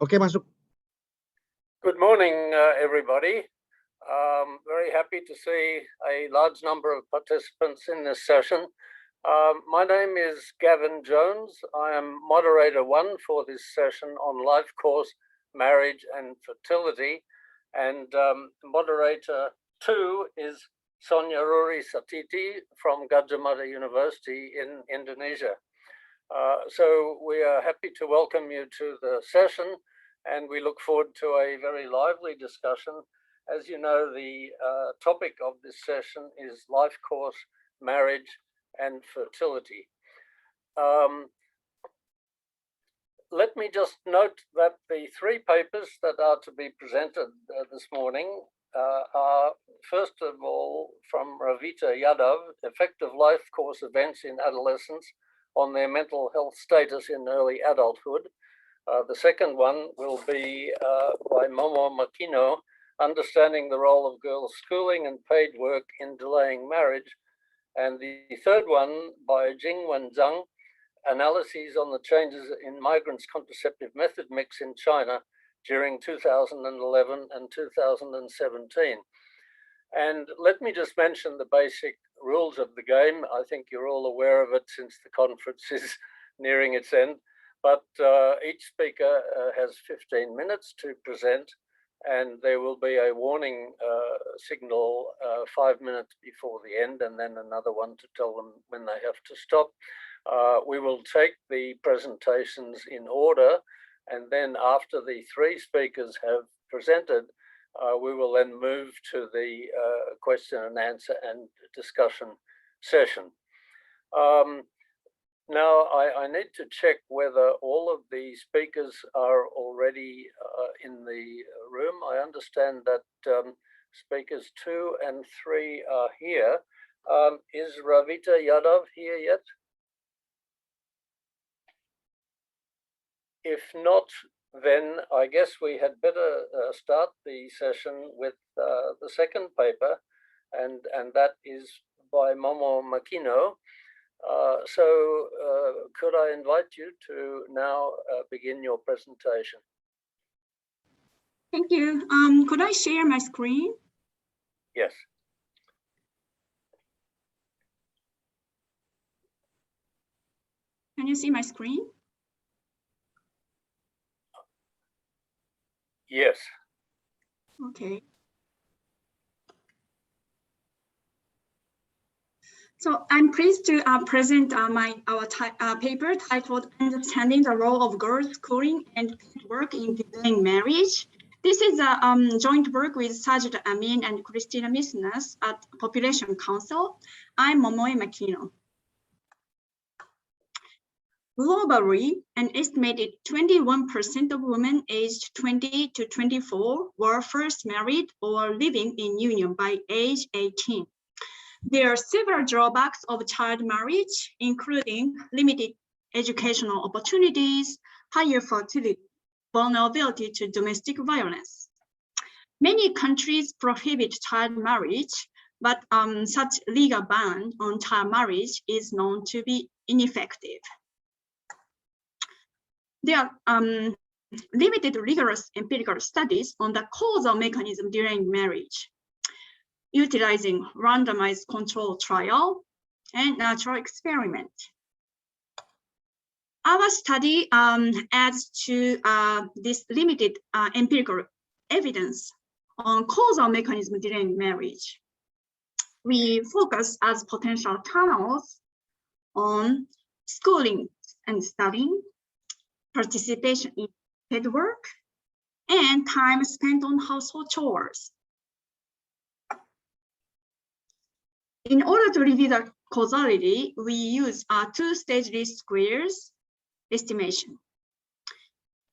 Oke, masuk. Good morning, everybody. Very happy to see a large number of participants in this session. My name is Gavin Jones. I am moderator 1 for this session on life course, marriage and fertility. And moderator 2 is Sonia Ruri Satiti from Gadjah Mada University in Indonesia. So we are happy to welcome you to the session, and we look forward to a very lively discussion. As you know, the topic of this session is life course, marriage and fertility. Let me just note that the 3 papers that are to be presented this morning are, first of all, from Ravita Yadav, Effective Life Course Events in Adolescence on Their Mental Health Status in Early Adulthood. The second one will be by Momo Makino, Understanding the Role of Girls' Schooling and Paid Work in Delaying Marriage. And the third one by Jingwen Zhang, Analyses on the Changes in Migrants' Contraceptive Method Mix in China during 2011 and 2017. And let me just mention the basic rules of the game. I think you're all aware of it since the conference is nearing its end. But each speaker has 15 minutes to present, and there will be a warning signal 5 minutes before the end, and then another one to tell them when they have to stop. We will take the presentations in order, and then after the 3 speakers have presented, we will then move to the question and answer and discussion session. Now, I need to check whether all of the speakers are already in the room. I understand that speakers 2 and 3 are here. Is Ravita Yadav here yet? If not, then I guess we had better start the session with the second paper, and that is by Momo Makino. So could I invite you to now begin your presentation? Thank you. Could I share my screen? Yes. Can you see my screen? Yes. Okay. So I'm pleased to present our paper titled Understanding the Role of Girls' Schooling and Paid Work in Delaying Marriage. This is a joint work with Sajid Amin and Christina Misnas at Population Council. I'm Momoe Makino. Globally, an estimated 21% of women aged 20 to 24 were first married or living in union by age 18. There are several drawbacks of child marriage, including limited educational opportunities, higher fertility, vulnerability to domestic violence. Many countries prohibit child marriage, but such legal ban on child marriage is known to be ineffective. There are limited rigorous empirical studies on the causal mechanism during marriage, utilizing randomized control trial and natural experiment. Our study adds to this limited empirical evidence on causal mechanism during marriage. We focus as potential channels on schooling and studying, participation in paid work, and time spent on household chores. In order to review the causality, we use a 2-stage least squares estimation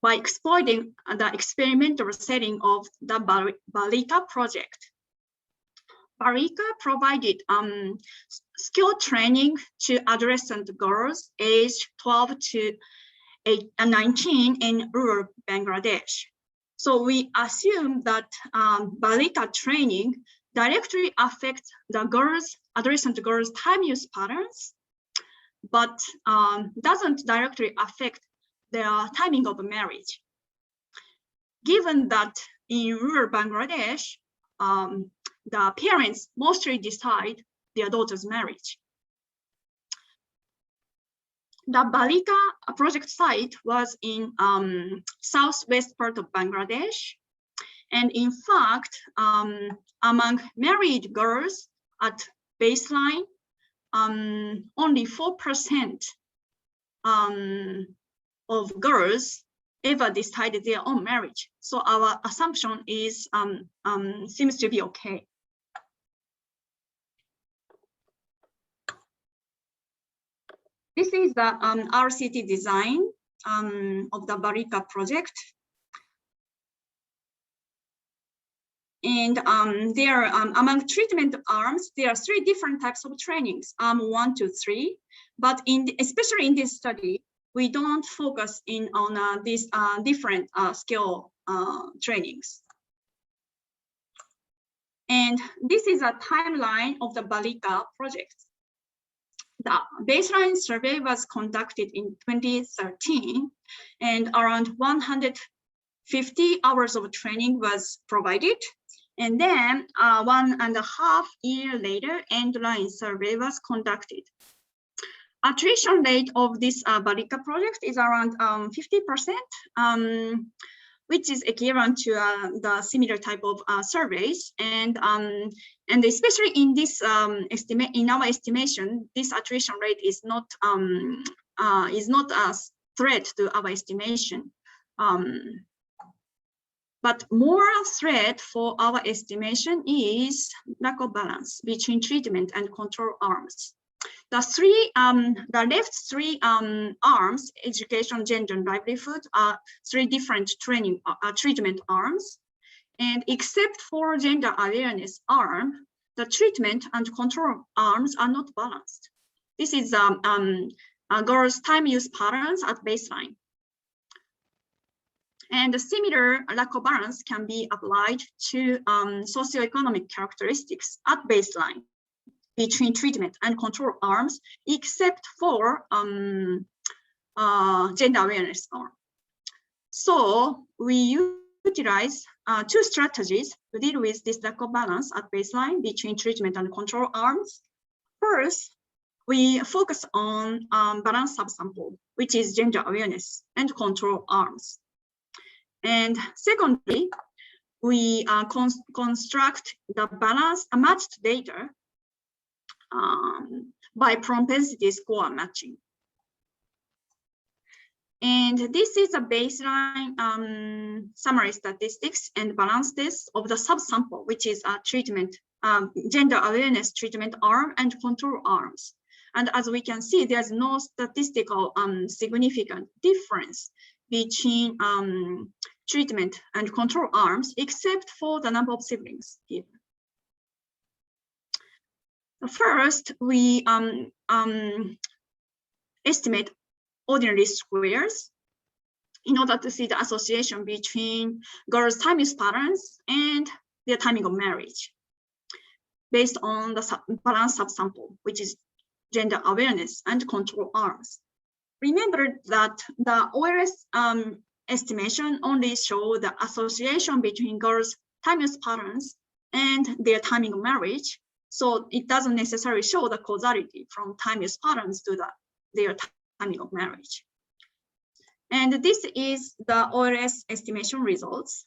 by exploiting the experimental setting of the Balika project. Balika provided skill training to adolescent girls aged 12 to 19 in rural Bangladesh. So we assume that Balika training directly affects the adolescent girls' time use patterns, but doesn't directly affect their timing of marriage. given that in rural Bangladesh, the parents mostly decide their daughter's marriage. The Balika project site was in southwest part of Bangladesh. And in fact, among married girls at baseline, only 4% of girls ever decided their own marriage. So our assumption is seems to be okay. This is the RCT design of the Balika project. And there, among treatment arms, there are 3 different types of trainings, 1 to 3. But especially in this study, we don't focus in on these different skill trainings. And this is a timeline of the Balika project. The baseline survey was conducted in 2013, and around 150 hours of training was provided. And then 1.5 years later, end-line survey was conducted. Attrition rate of this Balika project is around 50%, which is equivalent to the similar type of surveys. And especially in this in our estimation, this attrition rate is not a threat to our estimation. But more threat for our estimation is lack of balance between treatment and control arms. The left 3 arms, education, gender, and livelihood, are 3 different treatment arms. And except for gender awareness arm, the treatment and control arms are not balanced. This is girls' time use patterns at baseline. And a similar lack of balance can be applied to socioeconomic characteristics at baseline between treatment and control arms, except for gender awareness arm. So we utilize 2 strategies to deal with this lack of balance at baseline between treatment and control arms. First, we focus on balanced subsample, which is gender awareness and control arms. And secondly, we construct the balanced matched data by propensity score matching. And this is a baseline summary statistics and balance test of the subsample, which is a treatment, gender awareness treatment arm and control arms. And as we can see, there's no statistical significant difference between treatment and control arms, except for the number of siblings here. First, we estimate ordinary squares in order to see the association between girls' time use patterns and their timing of marriage, based on the balanced subsample, which is gender awareness and control arms. Remember that the OLS estimation only show the association between girls' time use patterns and their timing of marriage. So it doesn't necessarily show the causality from time use patterns to their timing of marriage. And this is the OLS estimation results.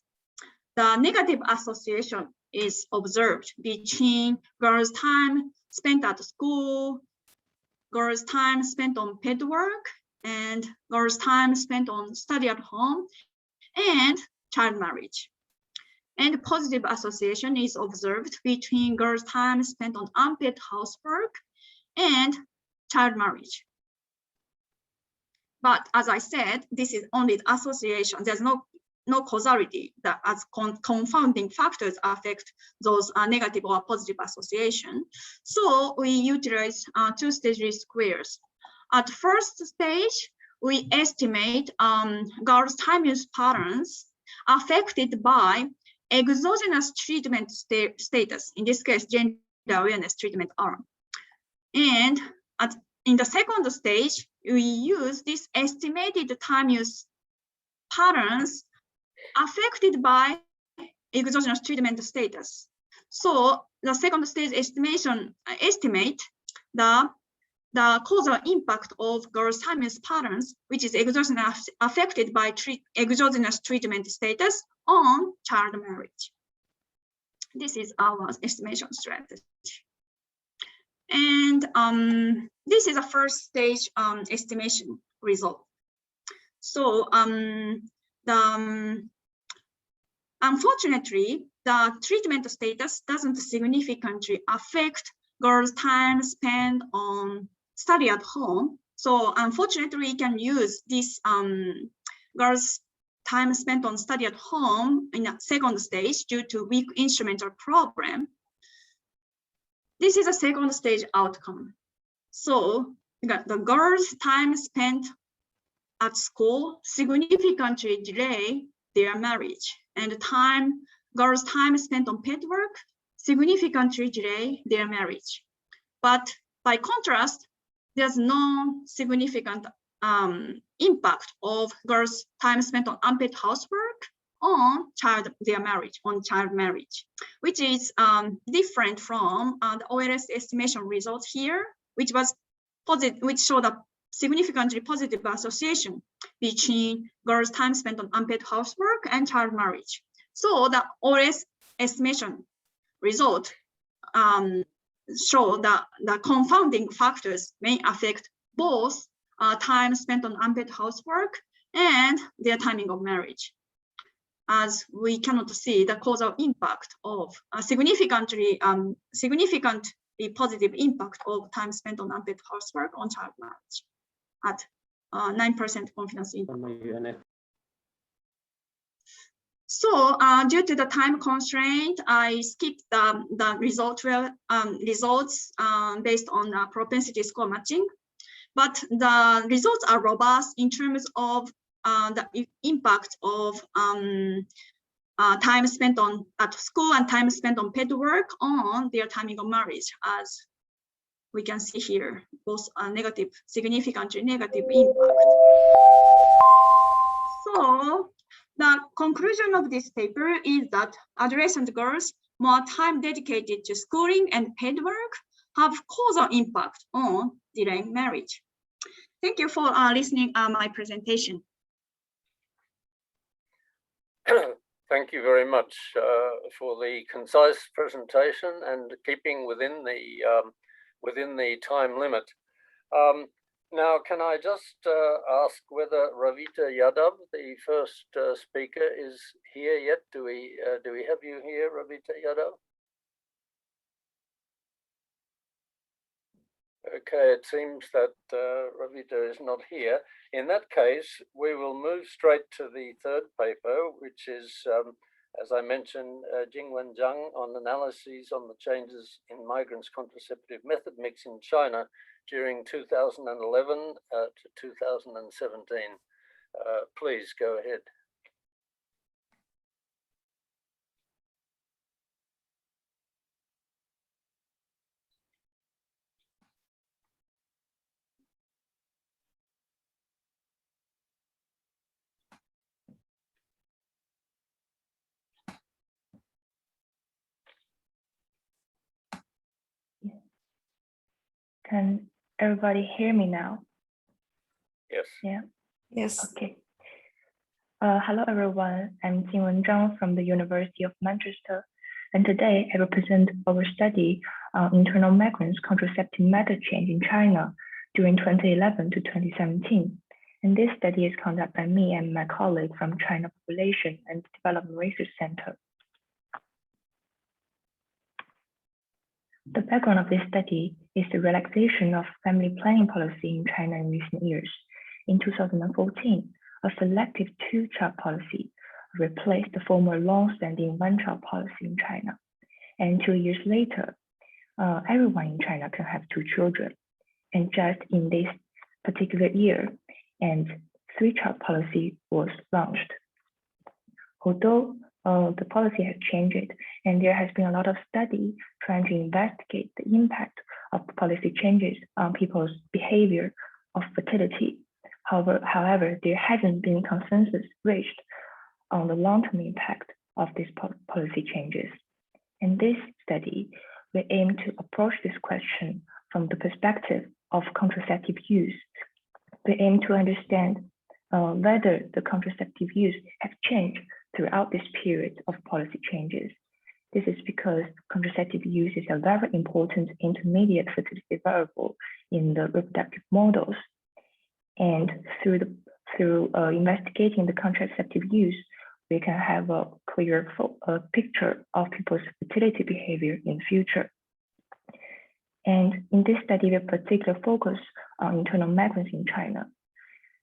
The negative association is observed between girls' time spent at school, girls' time spent on paid work, and girls' time spent on study at home, and child marriage. And positive association is observed between girls' time spent on unpaid housework and child marriage. But as I said, this is only the association. There's no causality that as confounding factors affect those negative or positive association. So we utilize 2-stage squares. At first stage, we estimate girls' time use patterns affected by exogenous treatment status, in this case, gender awareness treatment arm. And in the second stage, we use this estimated time use patterns affected by exogenous treatment status. So the second stage estimate the causal impact of girls' timeless patterns, which is exogenous, affected by exogenous treatment status on child marriage. This is our estimation strategy. And this is a first stage estimation result. So unfortunately, the treatment status doesn't significantly affect girls' time spent on study at home. So unfortunately, we can use this girls' time spent on study at home in a second stage due to weak instrumental problem. This is a second stage outcome. So the girls' time spent at school significantly delay their marriage, and girls' time spent on paid work significantly delay their marriage. But by contrast, there's no significant impact of girls' time spent on unpaid housework on child marriage, which is different from the OLS estimation results here, which showed a significantly positive association between girls' time spent on unpaid housework and child marriage. So the OLS estimation result show that the confounding factors may affect both time spent on unpaid housework and their timing of marriage, as we cannot see the causal impact of a significantly positive impact of time spent on unpaid housework on child marriage at 9% confidence interval. So due to the time constraint, I skipped the results based on propensity score matching, but the results are robust in terms of the impact of time spent at school and time spent on paid work on their timing of marriage, as we can see here, both significantly negative impact. So the conclusion of this paper is that adolescent girls more time dedicated to schooling and paid work have causal impact on delaying marriage. Thank you for listening my presentation. Thank you very much for the concise presentation and keeping within the time limit. Now, can I just ask whether Ravita Yadav, the first speaker, is here yet? Do we have you here, Ravita Yadav? Okay, it seems that Ravita is not here. In that case, we will move straight to the third paper, which is, as I mentioned, Jingwen Zhang on analyses on the changes in migrants' contraceptive method mix in China during 2011 to 2017. Please go ahead. Can everybody hear me now? Yes. Yeah. Yes. Okay. Hello, everyone. I'm Jingwen Zhang from the University of Manchester, and today I represent our study on internal migrants' contraceptive method change in China during 2011 to 2017. And this study is conducted by me and my colleague from China Population and Development Research Center. The background of this study is the relaxation of family planning policy in China in recent years. In 2014, a selective two-child policy replaced the former long-standing one-child policy in China. And 2 years later, everyone in China can have 2 children. And just in this particular year, and three-child policy was launched. Although the policy has changed, and there has been a lot of study trying to investigate the impact of the policy changes on people's behavior of fertility. However, there hasn't been consensus reached on the long-term impact of these policy changes. In this study, we aim to approach this question from the perspective of contraceptive use. We aim to understand whether the contraceptive use have changed throughout this period of policy changes. This is because contraceptive use is a very important intermediate fertility variable in the reproductive models. And through investigating the contraceptive use, we can have a clear picture of people's fertility behavior in the future. And in this study, we particularly focus on internal migrants in China.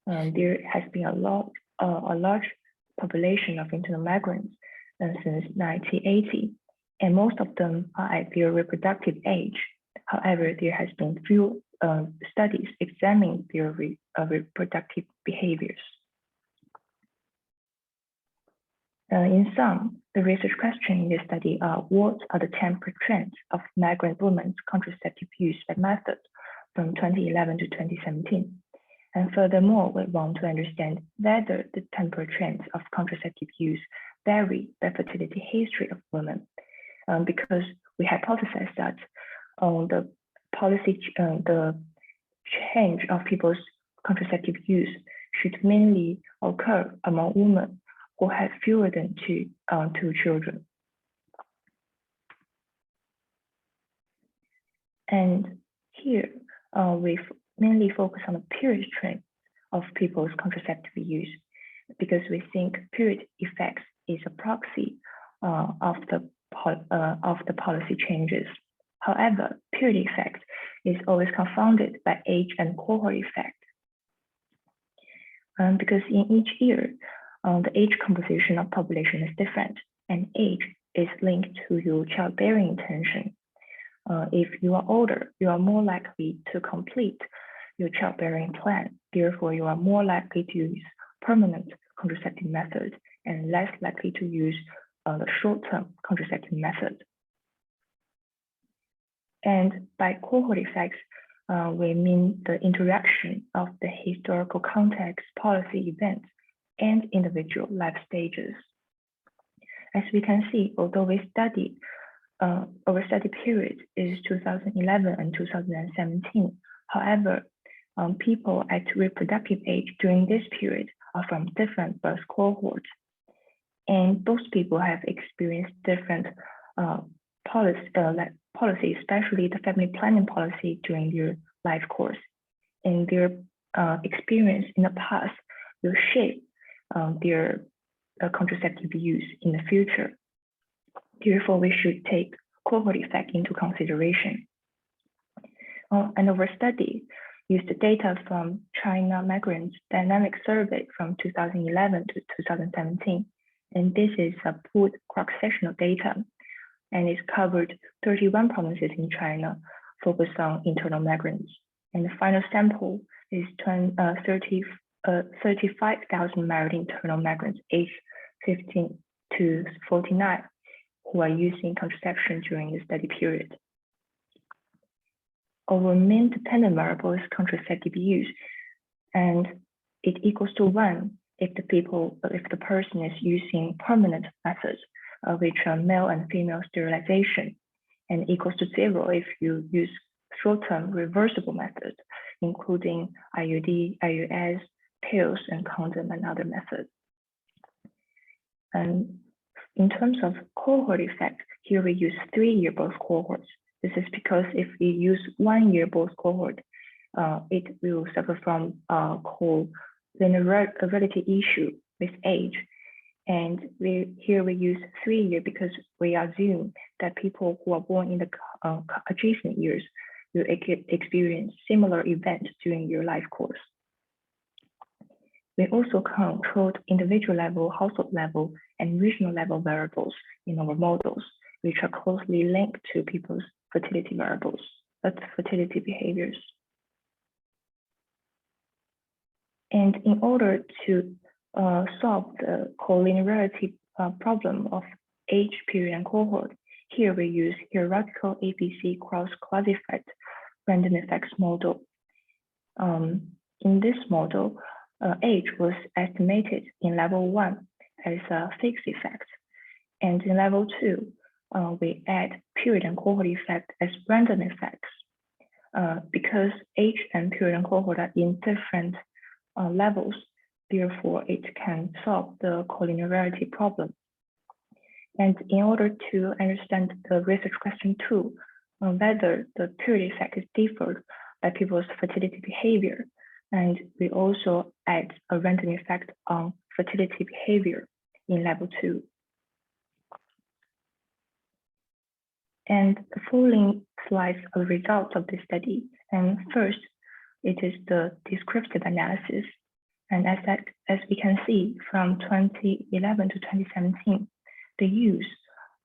There has been a large population of internal migrants since 1980, and most of them are at their reproductive age. However, there has been few studies examining their reproductive behaviors. In sum, the research question in this study are what are the temporal trends of migrant women's contraceptive use method from 2011 to 2017. And furthermore, we want to understand whether the temporal trends of contraceptive use vary by fertility history of women, because we hypothesize that the change of people's contraceptive use should mainly occur among women who have fewer than two children. And here, we mainly focus on the period trend of people's contraceptive use, because we think period effects is a proxy of the policy changes. However, period effect is always confounded by age and cohort effect. Because in each year, the age composition of population is different, and age is linked to your childbearing intention. If you are older, you are more likely to complete your childbearing plan. Therefore, you are more likely to use permanent contraceptive method and less likely to use the short-term contraceptive method. And by cohort effects, we mean the interaction of the historical context, policy events, and individual life stages. As we can see, although our study period is 2011 and 2017, however, people at reproductive age during this period are from different birth cohorts. And those people have experienced different policy, especially the family planning policy during their life course. And their experience in the past will shape their contraceptive use in the future. Therefore, we should take cohort effect into consideration. And our study used the data from China Migrants Dynamic Survey from 2011 to 2017. And this is a pooled cross-sectional data, and it covered 31 provinces in China focused on internal migrants. And the final sample is 35,000 married internal migrants aged 15 to 49 who are using contraception during the study period. Our main dependent variable is contraceptive use, and it equals to 1 if the person is using permanent methods, which are male and female sterilization, and equals to 0 if you use short-term reversible methods, including IUD, IUS, pills, and condom, and other methods. And in terms of cohort effect, here we use 3-year both cohorts. This is because if we use 1-year both cohort, it will suffer from co-linearity issue with age. And here we use 3-year because we assume that people who are born in the adjacent years will experience similar events during their life course. We also controlled individual level, household level, and regional level variables in our models, which are closely linked to people's fertility fertility behaviors. And in order to solve the collinearity problem of age, period, and cohort, here we use hierarchical ABC cross-classified random effects model. In this model, age was estimated in level 1 as a fixed effect. And in level 2, we add period and cohort effect as random effects. Because age and period and cohort are in different levels, therefore it can solve the collinearity problem. And in order to understand the research question 2, whether the period effect is differed by people's fertility behavior, and we also add a random effect on fertility behavior in level 2. And the following slides are the results of this study. And first, it is the descriptive analysis. And as we can see, from 2011 to 2017, the use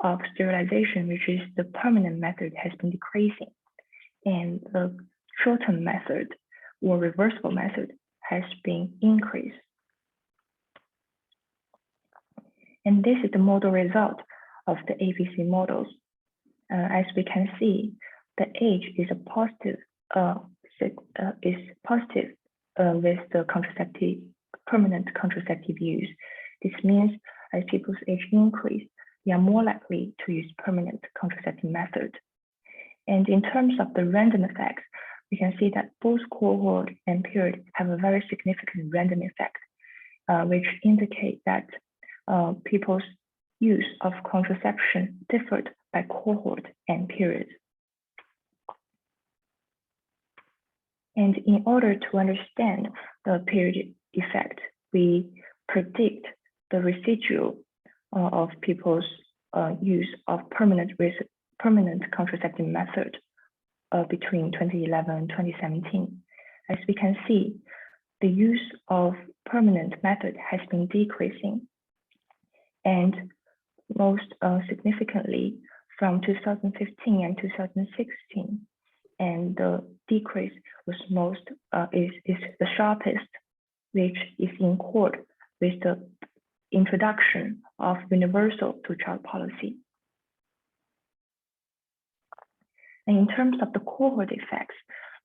of sterilization, which is the permanent method, has been decreasing. And the short-term method or reversible method has been increased. And this is the model result of the AVC models. As we can see, the age is a positive, with the permanent contraceptive use. This means as people's age increase, they are more likely to use permanent contraceptive method. And in terms of the random effects, we can see that both cohort and period have a very significant random effect, which indicate that people's use of contraception differed by cohort and period. And in order to understand the period effect, we predict the residual of people's use of permanent contraceptive method between 2011 and 2017. As we can see, the use of permanent method has been decreasing, and most significantly from 2015 and 2016, and the decrease was is the sharpest, which is in accord with the introduction of universal two-child policy. And in terms of the cohort effects,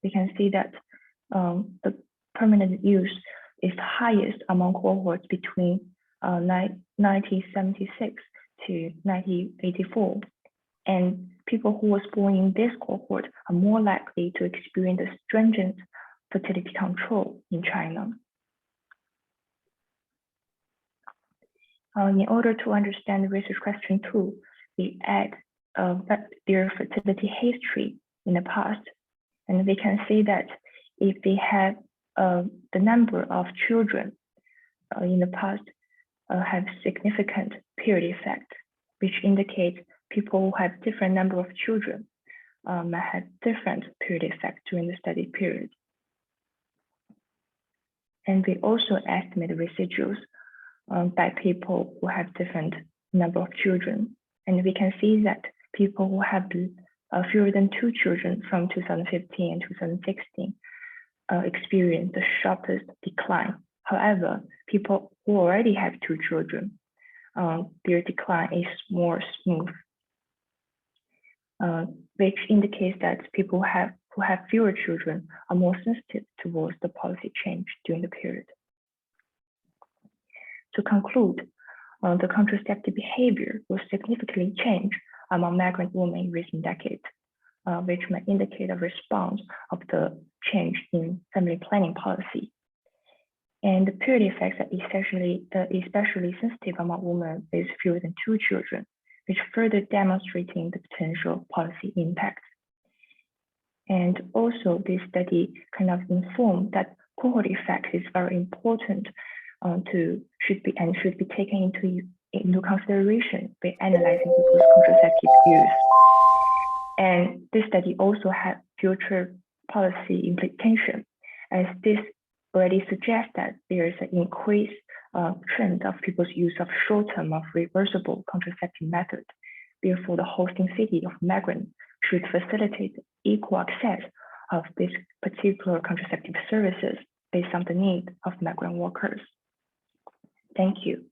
we can see that the permanent use is highest among cohorts between 1976 to 1984. And people who was born in this cohort are more likely to experience the stringent fertility control in China. In order to understand the research question 2, we add their fertility history in the past. And we can see that if they have the number of children in the past have significant period effect, which indicates people who have different number of children might have different period effect during the study period. And we also estimate the residuals by people who have different number of children. And we can see that people who have fewer than 2 children from 2015 and 2016 experience the sharpest decline. However, people who already have 2 children, their decline is more smooth, which indicates that people who have fewer children are more sensitive towards the policy change during the period. To conclude, the contraceptive behavior will significantly change among migrant women in recent decades, which may indicate a response of the change in family planning policy. And the period effects are especially sensitive among women with fewer than 2 children, which further demonstrating the potential policy impact. And also this study kind of informed that cohort effect is very important should be taken into consideration by analyzing people's contraceptive use. And this study also had future policy implication, as this already suggests that there is an increased trend of people's use of short-term of reversible contraceptive method. Therefore, the hosting city of migrants should facilitate equal access of this particular contraceptive services based on the need of migrant workers. Thank you.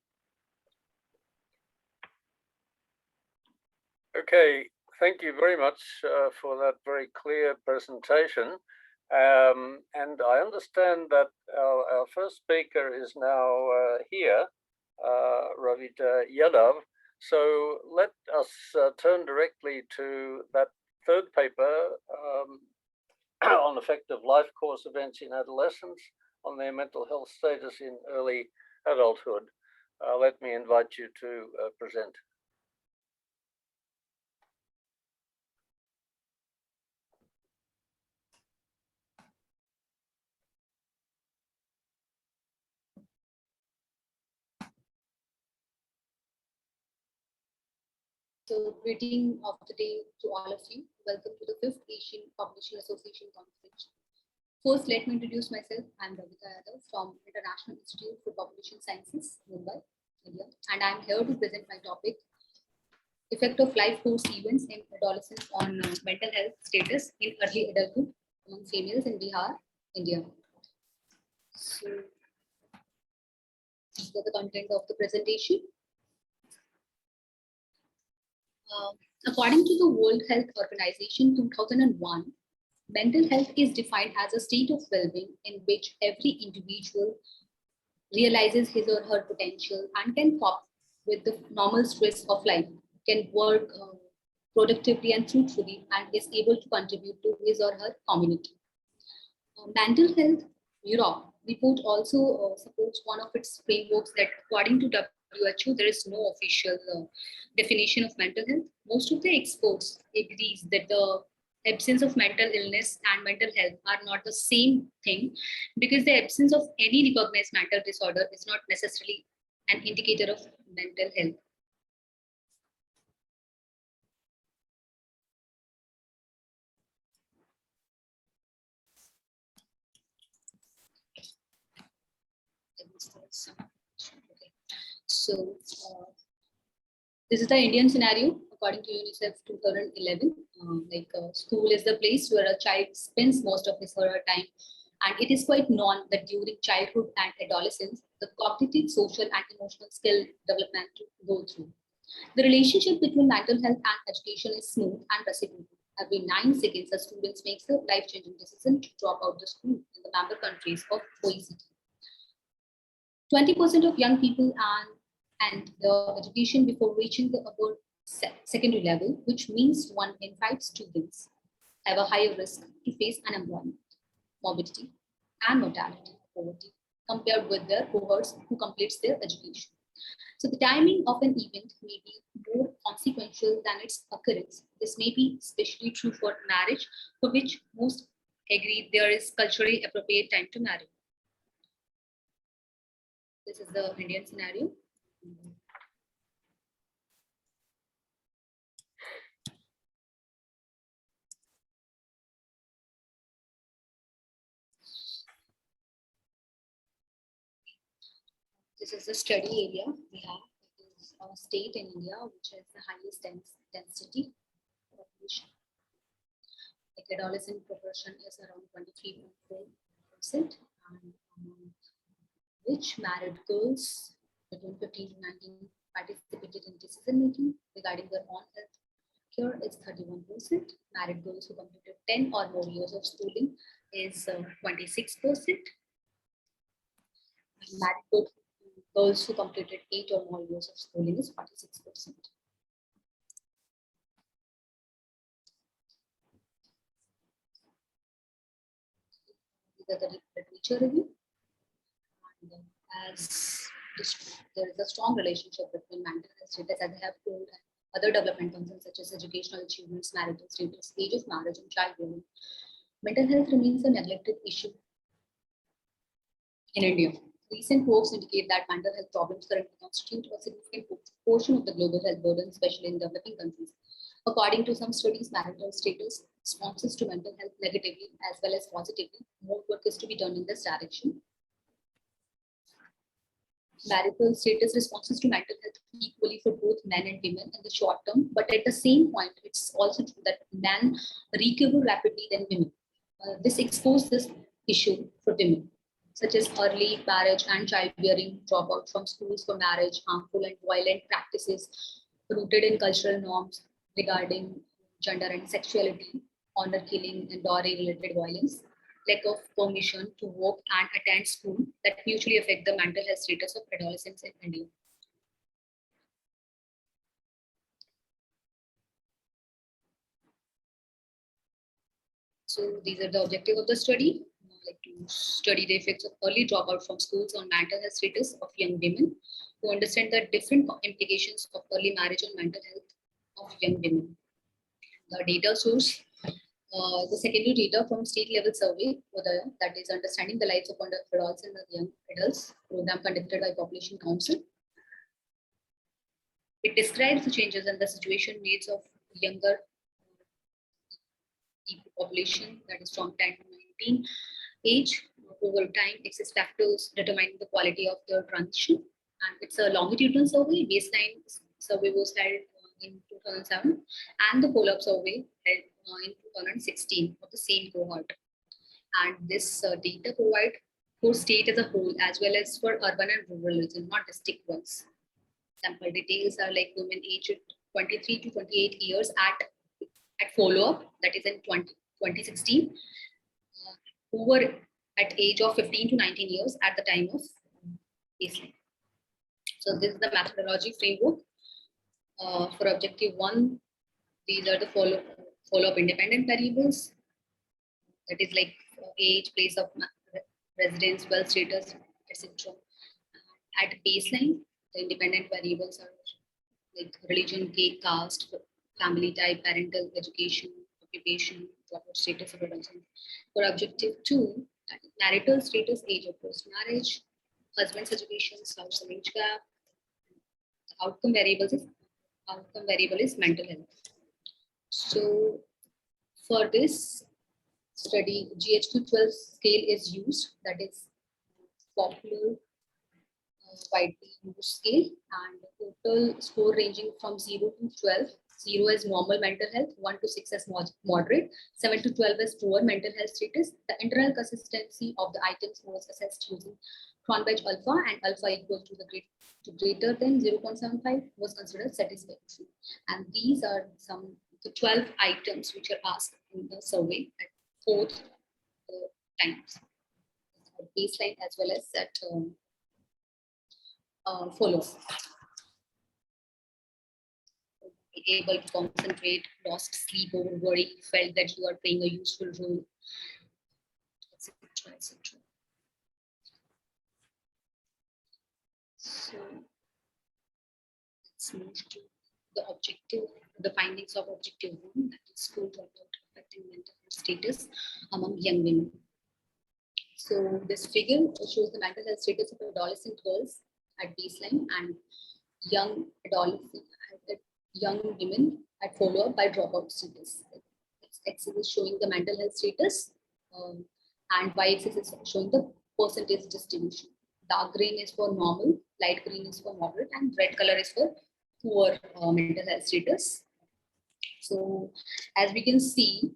Okay, thank you very much for that very clear presentation. And I understand that our first speaker is now here. Ravita Yadav. So let us turn directly to that third paper on effective life course events in adolescents on their mental health status in early adulthood. Let me invite you to present. So greeting of the day to all of you. Welcome to the 5th Asian Population Association Conference. First, let me introduce myself. I'm Ravita Yadav from International Institute for Population Sciences, Mumbai, India. And I'm here to present my topic, effect of life course events in adolescence on mental health status in early adulthood among females in Bihar, India. So these are the content of the presentation. According to the World Health Organization 2001, mental health is defined as a state of well-being in which every individual realizes his or her potential and can cope with the normal stress of life, can work productively and fruitfully, and is able to contribute to his or her community. Mental Health Europe report also supports one of its frameworks that, according to WHO, there is no official definition of mental health. Most of the experts agrees that the absence of mental illness and mental health are not the same thing, because the absence of any recognized mental disorder is not necessarily an indicator of mental health. So this is the Indian scenario according to UNICEF 2011. School is the place where a child spends most of his or her time, and it is quite known that during childhood and adolescence, the cognitive, social, and emotional skill development to go through. The relationship between mental health and education is smooth and reciprocal. Every 9 seconds, a student makes a life-changing decision to drop out of school in the member countries of OECD. 20% of young people and the education before reaching the upper secondary level, which means 1 in 5 students have a higher risk to face unemployment, morbidity, and mortality, poverty, compared with their cohorts who completes their education. So the timing of an event may be more consequential than its occurrence. This may be especially true for marriage, for which most agree there is culturally appropriate time to marry. This is the Indian scenario. This is the study area we have. It is a state in India which has the highest density population. Like adolescent proportion is around 23.4%, and which married girls between 15 to 19 participated in decision making regarding their own health care is 31%. Married girls who completed 10 or more years of schooling is 26%. Married girls who completed 8 or more years of schooling is 46%. These are the literature review. And as there is a strong relationship between mental health status, as I have told, and other development concerns such as educational achievements, marital status, age of marriage, and childbearing, mental health remains a neglected issue in India. Recent works indicate that mental health problems currently constitute a significant portion of the global health burden, especially in developing countries. According to some studies, marital status responses to mental health negatively as well as positively. More work is to be done in this direction. Marital status responses to mental health equally for both men and women in the short term, but at the same point, it's also true that men recover rapidly than women. This exposes this issue for women, such as early marriage and childbearing, dropout from schools for marriage, harmful and violent practices rooted in cultural norms regarding gender and sexuality, honor killing, and dowry-related violence, lack of permission to work and attend school that mutually affect the mental health status of adolescents in India. So these are the objective of the study, like to study the effects of early dropout from schools on mental health status of young women, to understand the different implications of early marriage on mental health of young women. The data source, the secondary data from state level survey, that is understanding the lives of adults and young adults, program conducted by Population Council. It describes the changes and the situation needs of younger population, that is from 10 to 19 age. Over time, access factors determining the quality of the transition. And it's a longitudinal survey. Baseline survey was held in 2007, and the follow-up survey held in 2016 of the same cohort. And this data provide for state as a whole, as well as for urban and rural region, not district ones. Sample details are like women aged 23 to 28 years at follow-up, that is in 2016, who were at age of 15 to 19 years at the time of baseline. So this is the methodology framework. For objective 1, these are the follow-up independent variables. That is like age, place of residence, wealth status, etc. At baseline, the independent variables are like religion, caste, family type, parental education, occupation, dropout status of adolescent. For objective 2, marital status, age of post-marriage, husband's education, spouse age gap. Outcome variable is mental health. So for this study, GHQ-12 scale is used, that is popular widely used scale, and total score ranging from 0 to 12. 0 is normal mental health, 1 to 6 as moderate, 7 to 12 as poor mental health status. The internal consistency of the items was assessed using Cronbach alpha, and alpha equal to greater than 0.75 was considered satisfactory. And these are the 12 items which are asked in the survey at 4 times, at baseline as well as at follow. Able to concentrate, lost sleep over worry, felt that you are playing a useful role, etc., etc. So let's move to the objective, the findings of objective 1, that is school dropout affecting mental health status among young women. So this figure shows the mental health status of adolescent girls at baseline and young women at follow-up by dropout status. X-axis is showing the mental health status, and y-axis is showing the percentage distribution. Dark green is for normal, light green is for moderate, and red color is for poor mental health status. So as we can see,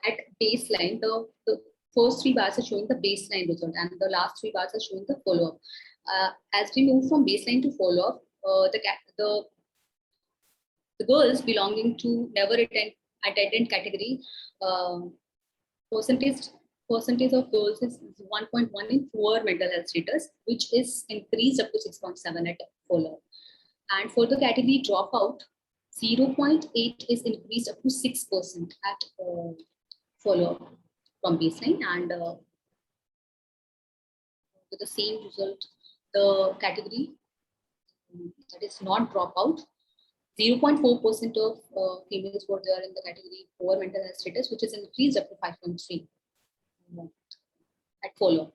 at baseline, the first 3 bars are showing the baseline result, and the last 3 bars are showing the follow-up. As we move from baseline to follow-up, the girls belonging to never attended category, percentage of girls is 1.1 in poor mental health status, which is increased up to 6.7 at follow-up. And for the category dropout, 0.8 is increased up to 6% at follow-up from baseline, and with the same result, the category that is not dropout, 0.4% of females were there in the category poor mental health status, which is increased up to 5.3 at follow-up.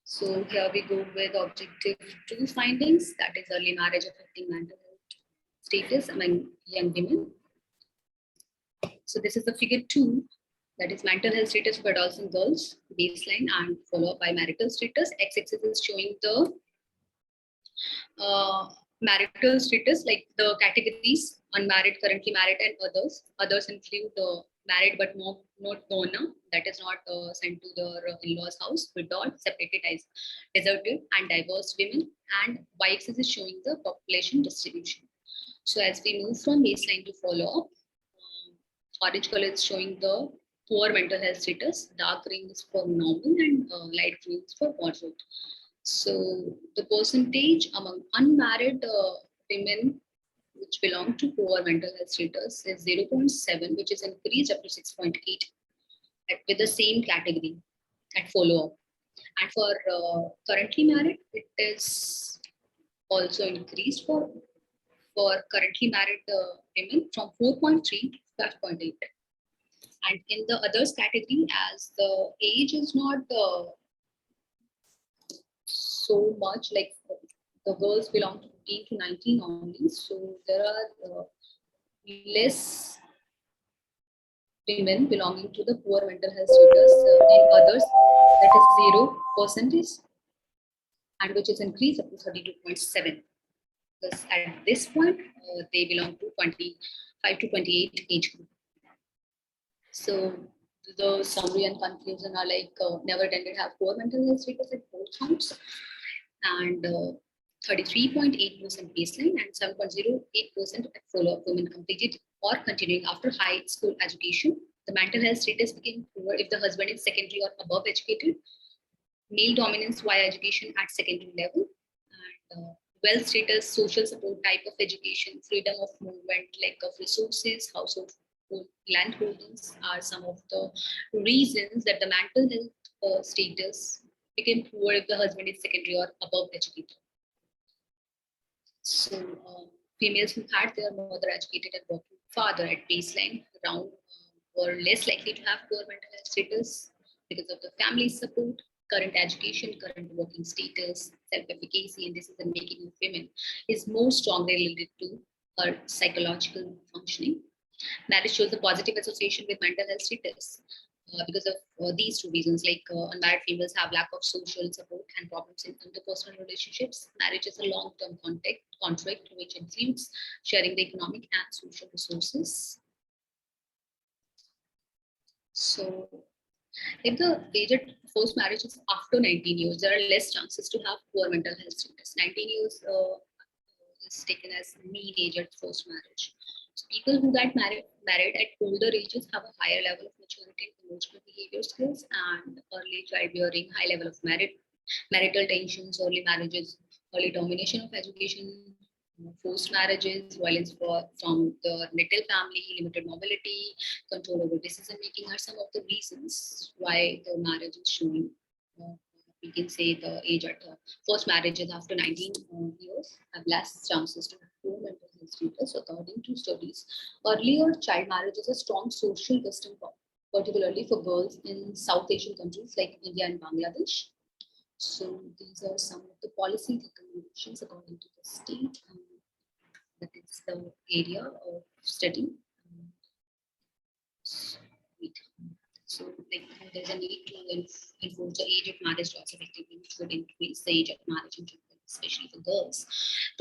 So here we go with objective 2 findings, that is early marriage affecting mental health status among young women. So this is the figure 2, that is mental health status for adults and girls, baseline and follow-up by marital status. X-axis is showing the marital status, like the categories: unmarried, currently married, and others. Others include married but not known, that is not sent to their in-laws house, widowed, separated, deserted, and divorced women. And y-axis is showing the population distribution. So as we move from baseline to follow-up, orange color is showing the poor mental health status, dark green is for normal, and light green is for moderate. So the percentage among unmarried women which belong to poor mental health status is 0.7, which is increased up to 6.8 with the same category at follow-up. And for currently married, it is also increased for currently married women from 4.3 to 5.8. And in the others category, as the age is not so much, like the girls belong to 15 to 19 only, so there are less women belonging to the poor mental health status in others, that is 0%, and which is increased up to 32.7. Because at this point, they belong to 25 to 28 age group. So the summary and conclusion are like never tended have poor mental health status at both counts, and 33.8% baseline and 7.08% at follow-up women completed or continuing after high school education. The mental health status became poor if the husband is secondary or above educated, male dominance via education at secondary level, and wealth status, social support type of education, freedom of movement, lack of resources, household land holdings are some of the reasons that the mental health status became poor if the husband is secondary or above educated. So females who had their mother educated and working father at baseline around were less likely to have poor mental health status because of the family support, current education, current working status, self-efficacy, and decision-making of women is more strongly related to her psychological functioning. Marriage shows a positive association with mental health status because of these two reasons, like unmarried females have lack of social support and problems in interpersonal relationships. Marriage is a long-term contract which includes sharing the economic and social resources. So if the age at first marriage is after 19 years, there are less chances to have poor mental health status. 19 years is taken as mean age at first marriage. So people who get married at older ages have a higher level of maturity and emotional behavior skills, and early childbearing, high level of marital tensions, early marriages, early domination of education, forced marriages, violence from the natal family, limited mobility, control over decision making are some of the reasons why the marriage is showing. We can say the age at the first marriage is after 19 years have less chances to have poor mental health status, according to studies. Earlier child marriage is a strong social custom, particularly for girls in South Asian countries like India and Bangladesh. So these are some of the policy recommendations according to the state. That is the area of study. So like there's a need to enforce the age of marriage laws effectively, which would increase the age of marriage in children, especially for girls.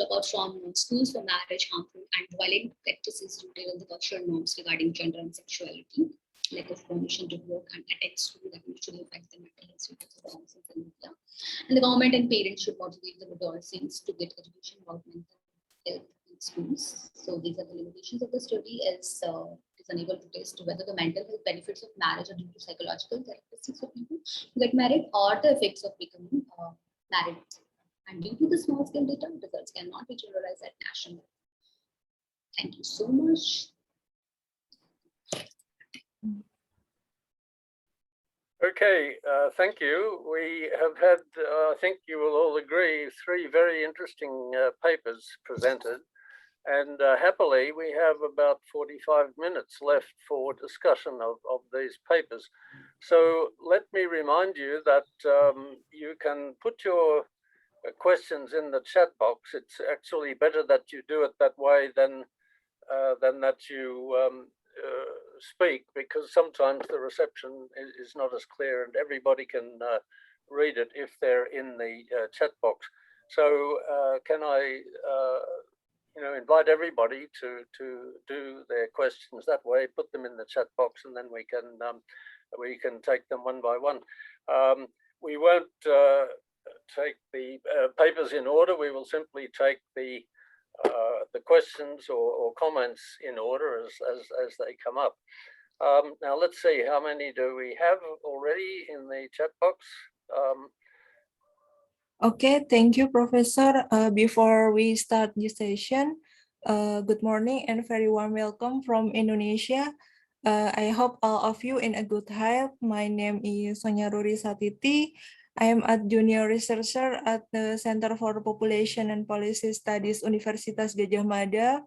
Dropout from schools for marriage, harmful and violent practices rooted in the cultural norms regarding gender and sexuality, lack of permission to work and attend school that usually affects the mental health status of adolescents in India. And the government and parents should motivate the adolescents to get education about mental health in schools. So these are the limitations of the study is unable to test whether the mental health benefits of marriage are due to psychological characteristics of people who get married or the effects of becoming married. And due to the small scale data, results cannot be generalized at national level. Thank you so much. Okay, thank you. We have had, I think you will all agree, 3 very interesting papers presented. And happily, we have about 45 minutes left for discussion of these papers. So let me remind you that you can put your questions in the chat box. It's actually better that you do it that way than that you speak, because sometimes the reception is not as clear and everybody can read it if they're in the chat box. So can I invite everybody to do their questions that way, put them in the chat box, and then we can take them one by one. We won't take the papers in order. We will simply take the questions or comments in order as they come up. Now let's see, how many do we have already in the chat box? Okay, thank you, Professor. Before we start this session, Good morning and very warm welcome from Indonesia. I hope all of you in a good health. My name is Sonia Ruri Satiti. I am a junior researcher at the Center for Population and Policy Studies Universitas Gadjah Mada.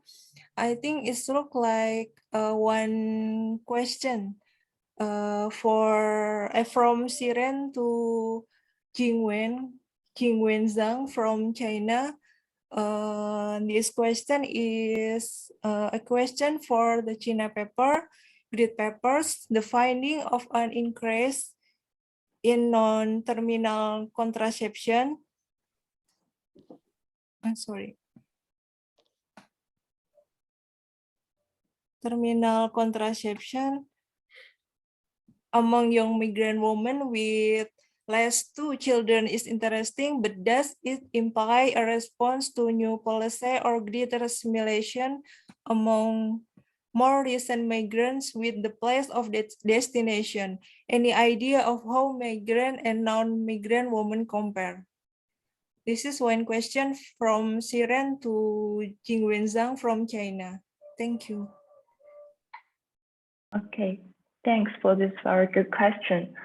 I think it's look like one question from Siren to Jingwen Zhang from China. This question is a question for the China paper, grid papers, the finding of an increase in non-terminal contraception. Terminal contraception among young migrant women with less two children is interesting, but does it imply a response to new policy or greater assimilation among more recent migrants with the place of destination? Any idea of how migrant and non-migrant women compare? This is one question from Siren to Jingwen Zhang from China. Thank you. Okay, thanks for this very good question.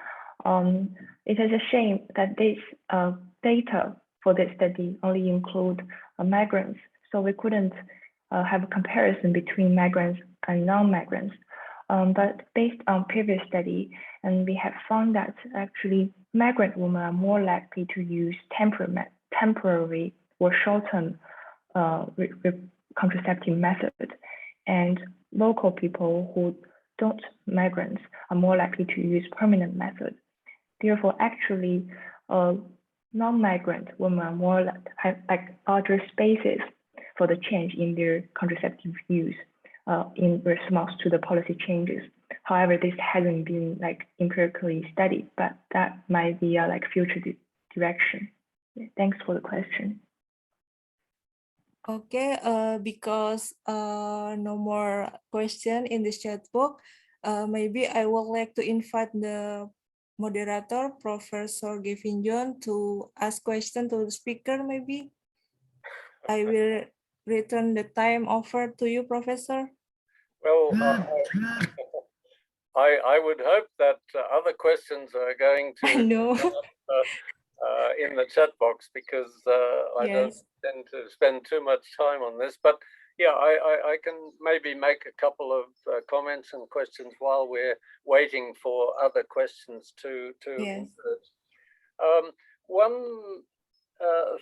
It is a shame that this data for this study only include migrants, so we couldn't have a comparison between migrants and non-migrants. But based on previous study, and we have found that actually migrant women are more likely to use temporary or short-term contraceptive method, and local people who don't migrants are more likely to use permanent method. Therefore, actually, non-migrant women are more like larger spaces for the change in their contraceptive use in response to the policy changes. However, this hasn't been like empirically studied, but that might be a like future direction. Yeah, thanks for the question. Okay, because no more question in this chat box, maybe I would like to invite the moderator, Professor Gavin John, to ask question to the speaker. Maybe I will return the time over to you, Professor. Well, I would hope that other questions are going to I know. in the chat box, because I Yes. don't tend to spend too much time on this. But yeah, I can maybe make a couple of comments and questions while we're waiting for other questions to Yes. emerge. One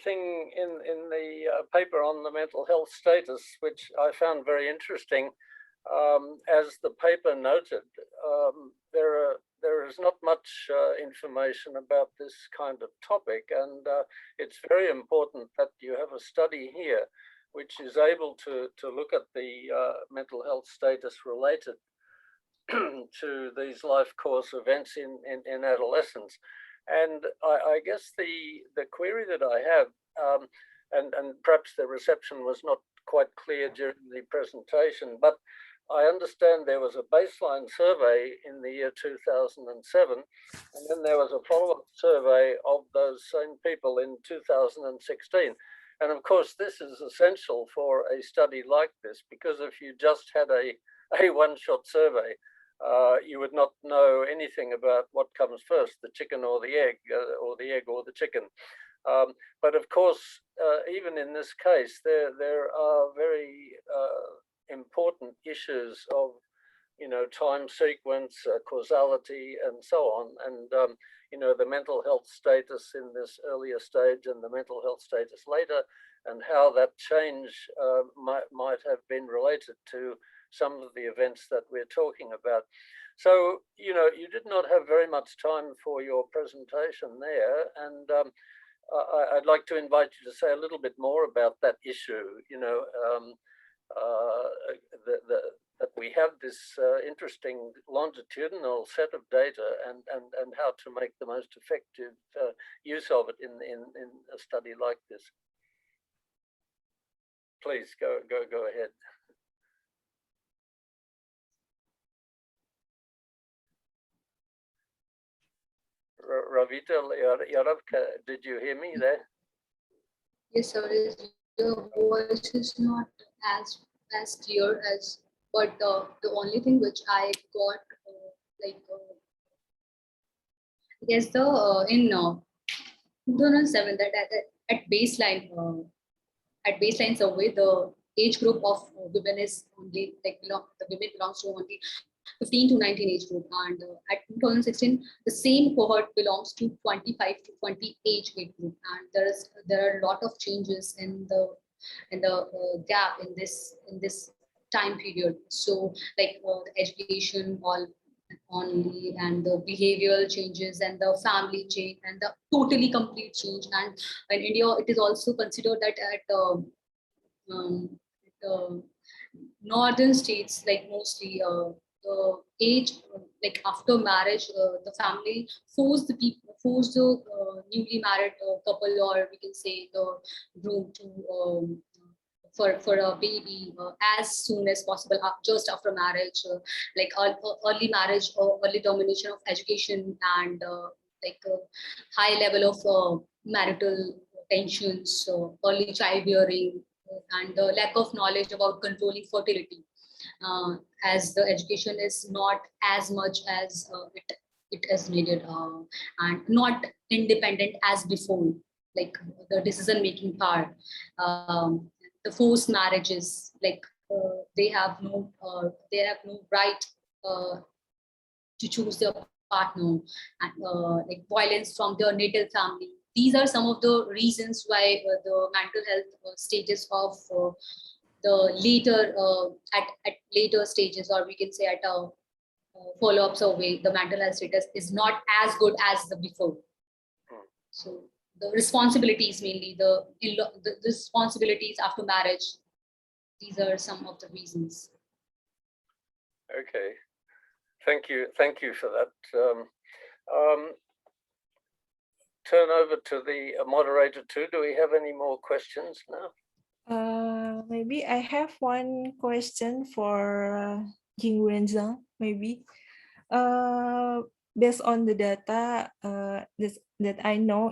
thing in the paper on the mental health status, which I found very interesting, as the paper noted, there is not much information about this kind of topic, and it's very important that you have a study here which is able to look at the mental health status related to these life course events in adolescence. And I guess the query that I have, and perhaps the reception was not quite clear during the presentation, but I understand there was a baseline survey in the year 2007, and then there was a follow-up survey of those same people in 2016. And of course, this is essential for a study like this, because if you just had a one-shot survey, you would not know anything about what comes first, the chicken or the egg or the chicken. But of course, even in this case, there are very important issues of, time sequence, causality, and so on. And, the mental health status in this earlier stage and the mental health status later, and how that change might have been related to some of the events that we're talking about. So, you did not have very much time for your presentation there. And I'd like to invite you to say a little bit more about that issue, that we have this interesting longitudinal set of data, and how to make the most effective use of it in a study like this. Please go ahead. Ravita Yadav, did you hear me there? Yes, sir. Your voice is not as clear as, but the only thing which I got I guess the in 2007 that at baseline survey, the age group of women is only the women belongs to only 15 to 19 age group, and at 2016 the same cohort belongs to 25 to 20 age group, and there are a lot of changes in the gap in this time period. So like the education all only, and the behavioral changes, and the family change, and the totally complete change. And in India it is also considered that at the northern states, like mostly the age like after marriage, the family force the newly married couple, or we can say the groom, to for a baby as soon as possible, just after marriage, like early marriage or early termination of education, and like a high level of marital tensions, early childbearing, and the lack of knowledge about controlling fertility, as the education is not as much as it is needed, and not independent as before, like the decision making part, the forced marriages, like they have no right uh, to choose their partner, and like violence from their native family. These are some of the reasons why the mental health stages of the later at later stages, or we can say at a follow-up survey, the mental health status is not as good as the before. So the responsibilities, mainly the responsibilities after marriage, these are some of the reasons. Okay, thank you for that. Turn over to the moderator too. Do we have any more questions now? Maybe I have one question for Jing Wenzhang, maybe. Based on the data that I know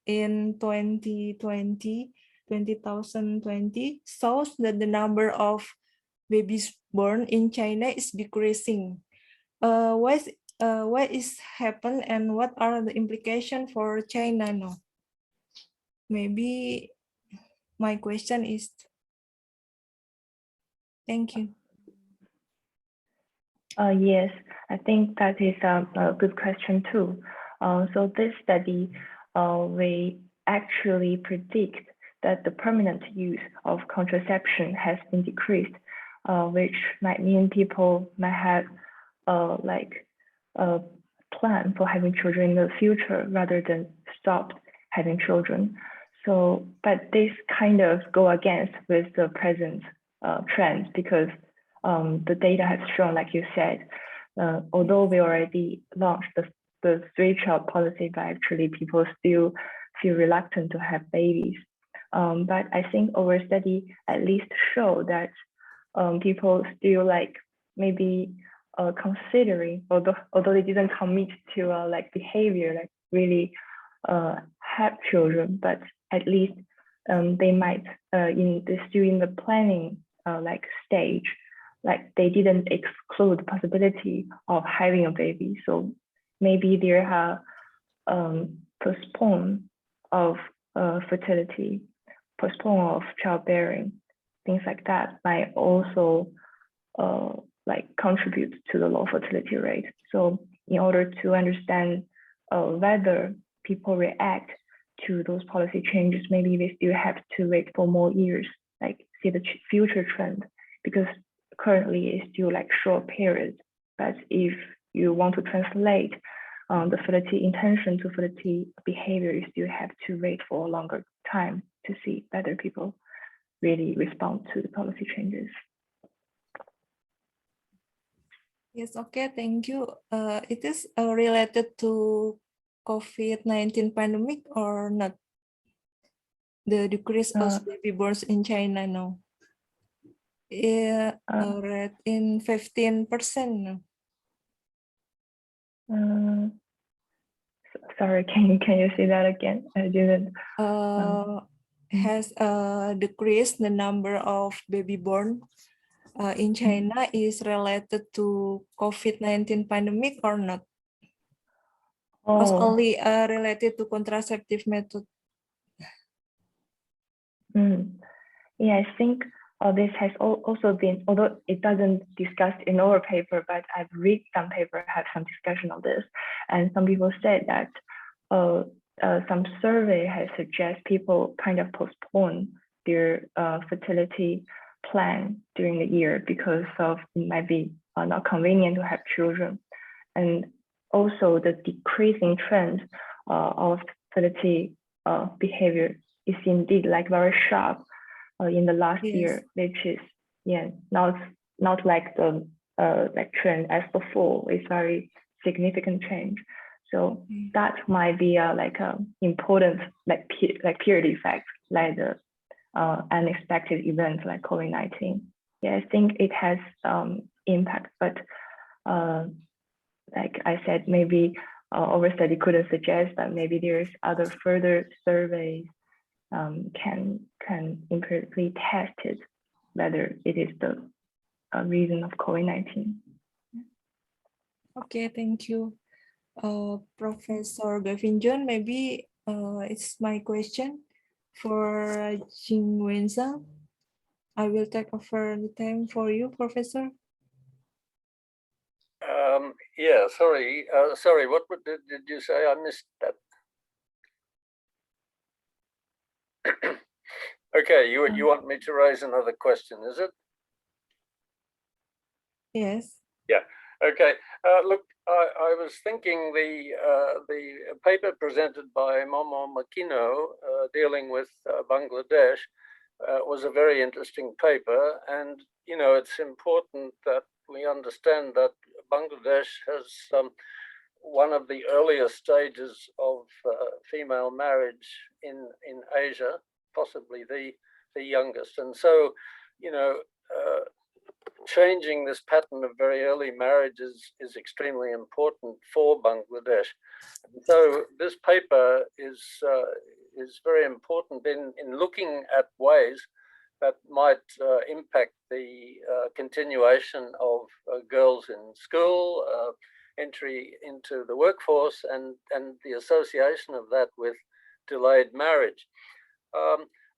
in 2020, shows that the number of babies born in China is decreasing. What is happened, and what are the implications for China now? Maybe my question is, thank you. Yes, I think that is a good question too. So this study, we actually predict that the permanent use of contraception has been decreased, which might mean people might have like a plan for having children in the future rather than stop having children. So, but this kind of go against with the present trends, because the data has shown, like you said, although we already launched the three-child policy, but actually people still feel reluctant to have babies. But I think our study at least show that people still like maybe considering, although they didn't commit to like behavior, like really have children, but at least they might still in the planning like stage, like they didn't exclude the possibility of having a baby. So maybe there are postpone of fertility, postpone of childbearing, things like that might also like contribute to the low fertility rate. So in order to understand whether people react to those policy changes, maybe they still have to wait for more years, like see the future trend, because currently it's still like short periods. But if you want to translate the fertility intention to fertility behavior, you still have to wait for a longer time to see whether people really respond to the policy changes. Yes, okay, thank you. It is related to COVID-19 pandemic or not? The decrease of baby borns in China now. Yeah, rate in 15%. Sorry, can you say that again? I didn't. has decreased the number of baby born in China is related to COVID-19 pandemic or not? Was Oh, only related to contraceptive method? yeah, I think this has also been, although it doesn't discuss in our paper, but I've read some paper have some discussion on this, and some people said that some survey has suggest people kind of postpone their fertility plan during the year because of it might be not convenient to have children, and also the decreasing trend of fertility behavior is indeed like very sharp in the last year, which is not like the like trend as before. It's very significant change. So that might be like a important like period effect, like the unexpected events like COVID-19. Yeah, I think it has impact, but like I said, maybe our study couldn't suggest that maybe there's other further surveys can empirically test it, whether it is the reason of COVID-19. Okay, thank you. Professor Gavin John, maybe it's my question for Jing Wenza. I will take over the time for you, Professor. Yeah, sorry, what did you say? I missed that. Okay, you want me to raise another question, is it? Yes. Yeah. Okay. Look, I was thinking the paper presented by Momo Makino dealing with Bangladesh was a very interesting paper, and you know it's important that we understand that Bangladesh has one of the earliest stages of female marriage in Asia, possibly the youngest, and so you know. Changing this pattern of very early marriage is extremely important for Bangladesh. And so this paper is very important in looking at ways that might impact the continuation of girls in school, entry into the workforce, and the association of that with delayed marriage.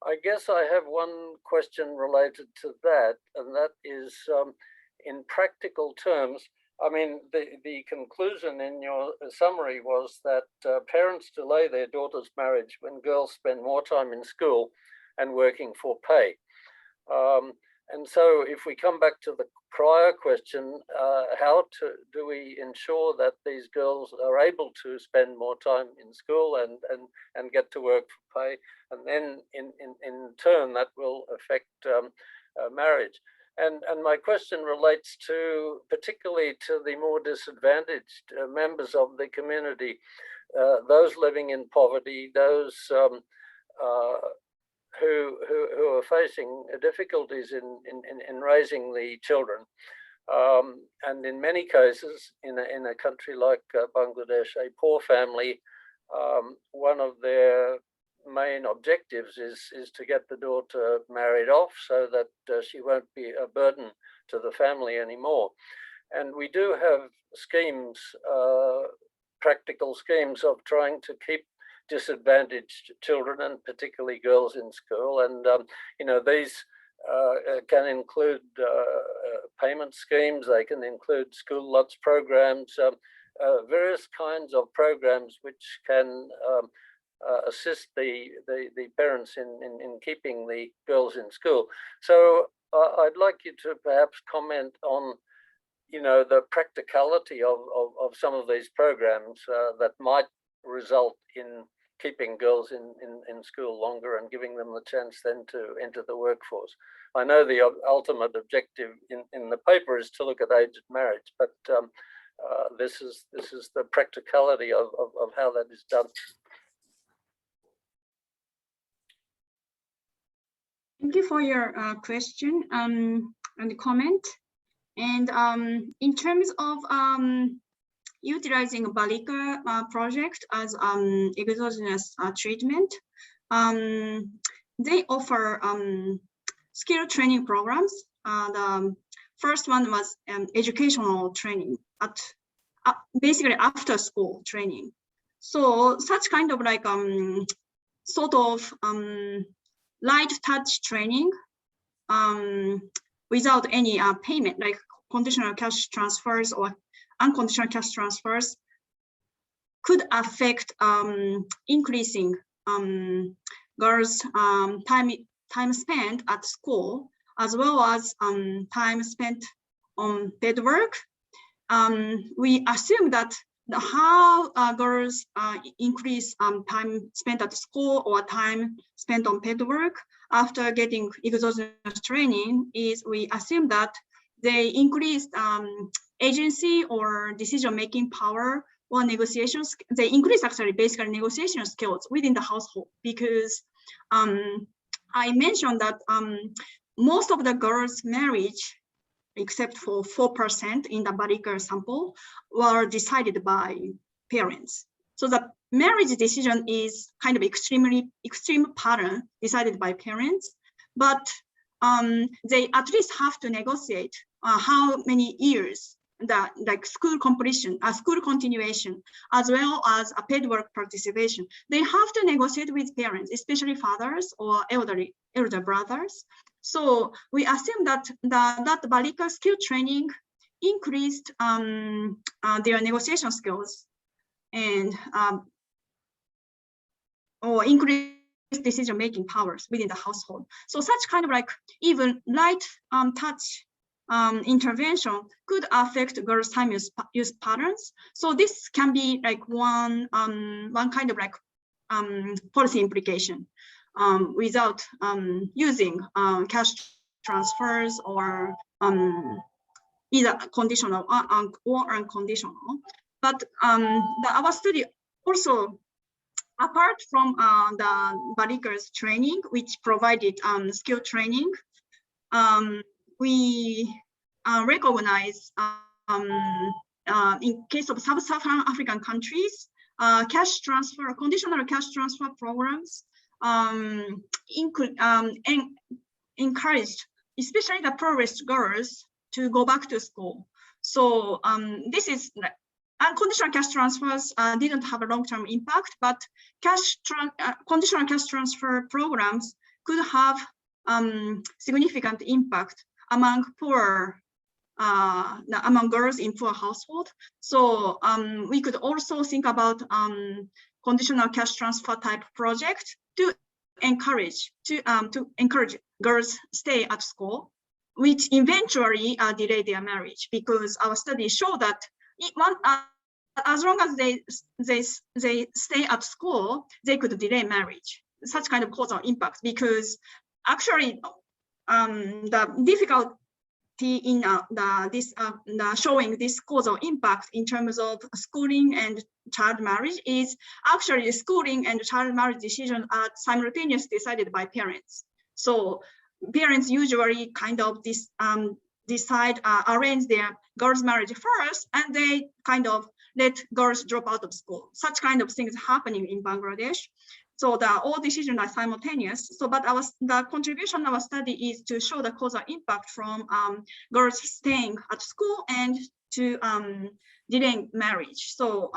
I guess I have one question related to that, and that is in practical terms. I mean, the conclusion in your summary was that parents delay their daughter's marriage when girls spend more time in school and working for pay. And so if we come back to the prior question, how do we ensure that these girls are able to spend more time in school and get to work for pay? And then in turn, that will affect marriage. And my question relates to particularly to the more disadvantaged members of the community, those living in poverty, those who are facing difficulties in raising the children. And in many cases, in a country like Bangladesh, a poor family, one of their main objectives is to get the daughter married off so that she won't be a burden to the family anymore. And we do have schemes, practical schemes of trying to keep disadvantaged children and particularly girls in school. And, you know, these can include payment schemes, they can include school lots programs, various kinds of programs which can assist the parents in keeping the girls in school. So I'd like you to perhaps comment on, you know, the practicality of some of these programs that might result in keeping girls in school longer and giving them the chance then to enter the workforce. I know the ultimate objective in the paper is to look at age of marriage, but this is the practicality of how that is done. Thank you for your question and comment. And in terms of utilizing Balika project as exogenous treatment, they offer skill training programs. The first one was educational training at basically after school training. So such kind of like sort of light touch training without any payment, like conditional cash transfers or unconditional cash transfers, could affect increasing girls' time spent at school, as well as time spent on paid work. We assume that how girls increase time spent at school or time spent on paid work after getting exogenous training is we assume that they increased agency or decision-making power or negotiations. They increase actually basically negotiation skills within the household, because I mentioned that most of the girls' marriage, except for 4% in the Barika sample, were decided by parents. So the marriage decision is kind of extreme pattern decided by parents, but they at least have to negotiate how many years that like school completion, school continuation, as well as a paid work participation. They have to negotiate with parents, especially fathers or elder brothers. So we assume that that Barika skill training increased their negotiation skills and or increased decision-making powers within the household. So such kind of like even light touch intervention could affect girls' time use patterns. So this can be like one kind of like policy implication without using cash transfers or either conditional or unconditional. But our study also, apart from the Barika's training, which provided skill training, we recognize in case of sub-Saharan African countries, cash transfer, conditional cash transfer programs encouraged, especially the poorest girls, to go back to school. So this is unconditional cash transfers didn't have a long-term impact, but conditional cash transfer programs could have significant impact among among girls in poor household. So we could also think about conditional cash transfer type project to encourage girls stay at school, which eventually delay their marriage, because our studies show that as long as they stay at school, they could delay marriage. Such kind of causal impact, because actually the difficulty in showing this causal impact in terms of schooling and child marriage is actually the schooling and child marriage decision are simultaneously decided by parents. So parents usually kind of arrange their girls' marriage first, and they kind of let girls drop out of school. Such kind of things happening in Bangladesh. So all decisions are simultaneous. So, but the contribution of our study is to show the causal impact from girls staying at school and to delaying marriage. So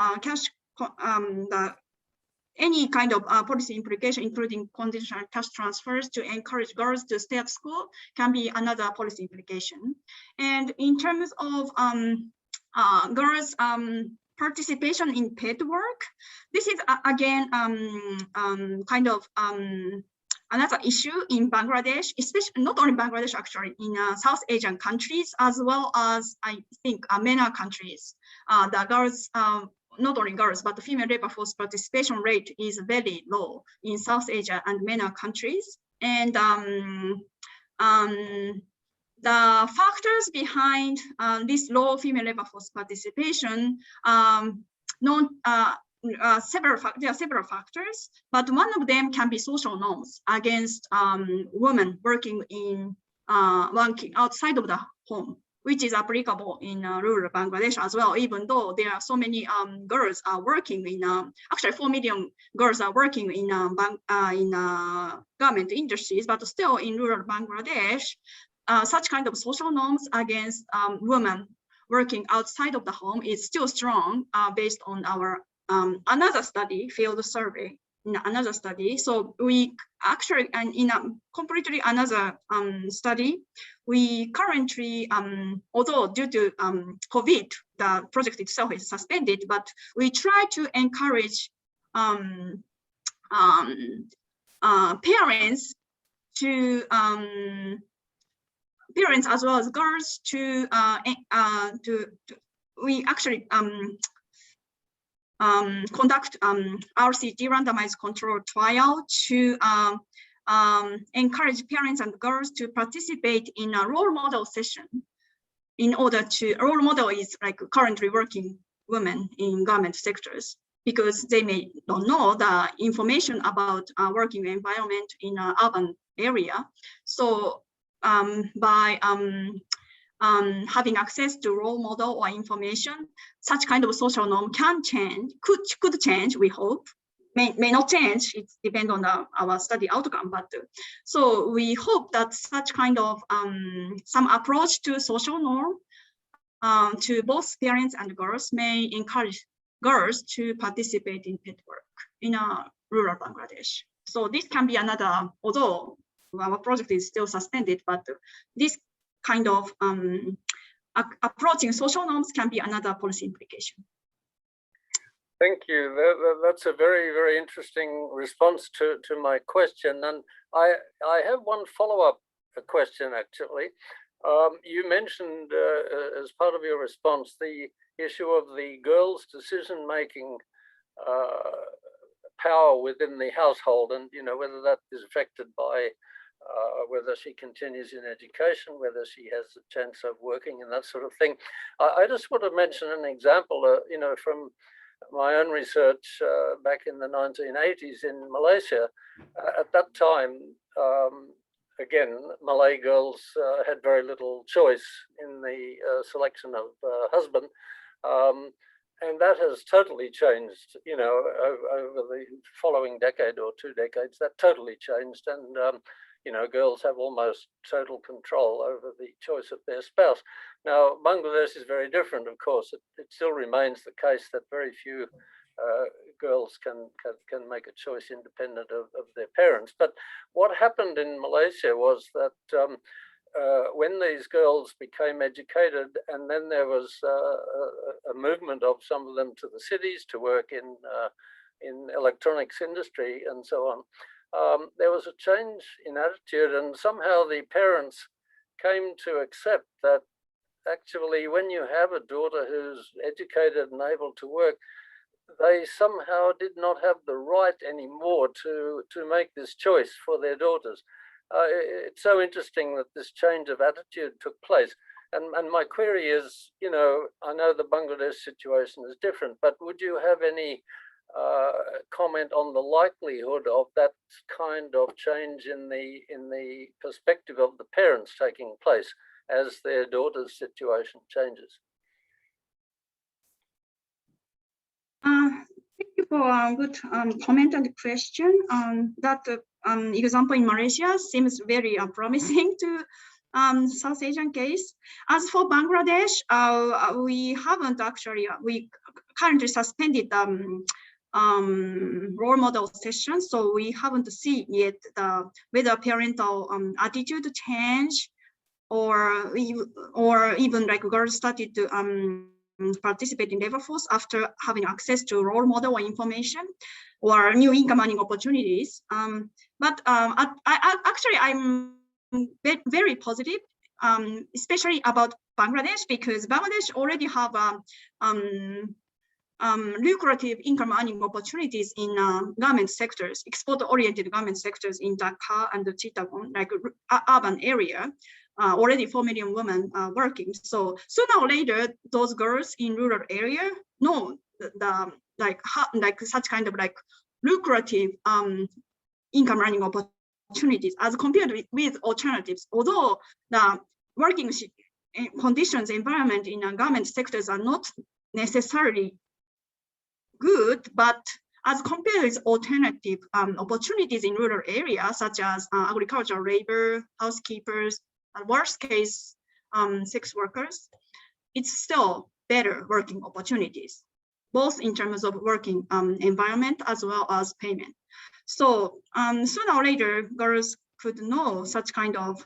any kind of policy implication, including conditional cash transfers to encourage girls to stay at school, can be another policy implication. And in terms of girls' participation in paid work, this is again kind of another issue in Bangladesh, especially not only Bangladesh, actually in South Asian countries, as well as I think MENA countries. The girls, not only girls, but the female labor force participation rate is very low in South Asia and MENA countries. And the factors behind this low female labor force participation, there are several factors, but one of them can be social norms against women working outside of the home. which is applicable in rural Bangladesh as well, even though there are so many girls are working in, actually 4 million girls are working in garment industries, but still in rural Bangladesh, such kind of social norms against women working outside of the home is still strong based on our another study, field survey, in another study. So we actually, and in a completely another study, we currently, although due to COVID, the project itself is suspended, but we try to encourage parents to parents as well as girls to we actually conduct RCT randomized control trial to encourage parents and girls to participate in a role model session in order to, role model is like currently working women in garment sectors, because they may not know the information about working environment in an urban area. So by having access to role model or information, such kind of social norm can change, could change, we hope. May not change, it depends on our study outcome, but so we hope that such kind of some approach to social norm to both parents and girls may encourage girls to participate in pet work in rural Bangladesh. So this can be another, although our project is still suspended, but this kind of approaching social norms can be another policy implication. Thank you. That's a very, very interesting response to my question. And I have one follow-up question, actually. You mentioned as part of your response the issue of the girl's decision-making power within the household, and whether that is affected by whether she continues in education, whether she has a chance of working and that sort of thing. I just want to mention an example, from my own research back in the 1980s in Malaysia. At that time, again, Malay girls had very little choice in the selection of husband. And that has totally changed, over the following decade or 2 decades. That totally changed, and girls have almost total control over the choice of their spouse. Now, Bangladesh is very different, of course. It still remains the case that very few girls can make a choice independent of their parents. But what happened in Malaysia was that when these girls became educated, and then there was a movement of some of them to the cities to work in electronics industry and so on, there was a change in attitude, and somehow the parents came to accept that actually when you have a daughter who's educated and able to work, they somehow did not have the right anymore to make this choice for their daughters. It's so interesting that this change of attitude took place. And my query is, I know the Bangladesh situation is different, but would you have any comment on the likelihood of that kind of change in the perspective of the parents taking place as their daughter's situation changes? Thank you for a good comment and question. That example in Malaysia seems very promising to South Asian case. As for Bangladesh, we haven't actually, we currently suspended role model session, so we haven't seen yet whether parental attitude change or even like girls started to participate in labor force after having access to role model or information or new income earning opportunities. But actually I'm very positive, especially about Bangladesh, because Bangladesh already have lucrative income earning opportunities in garment sectors, export-oriented garment sectors in Dhaka and the Chittagong, like urban area. Already 4 million women working. So sooner or later, those girls in rural area know like such kind of like lucrative income earning opportunities as compared with alternatives. Although the working conditions, environment in garment sectors are not necessarily good, but as compared with alternative opportunities in rural areas, such as agricultural labor, housekeepers, and worst case, sex workers, it's still better working opportunities, both in terms of working environment as well as payment. So sooner or later, girls could know such kind of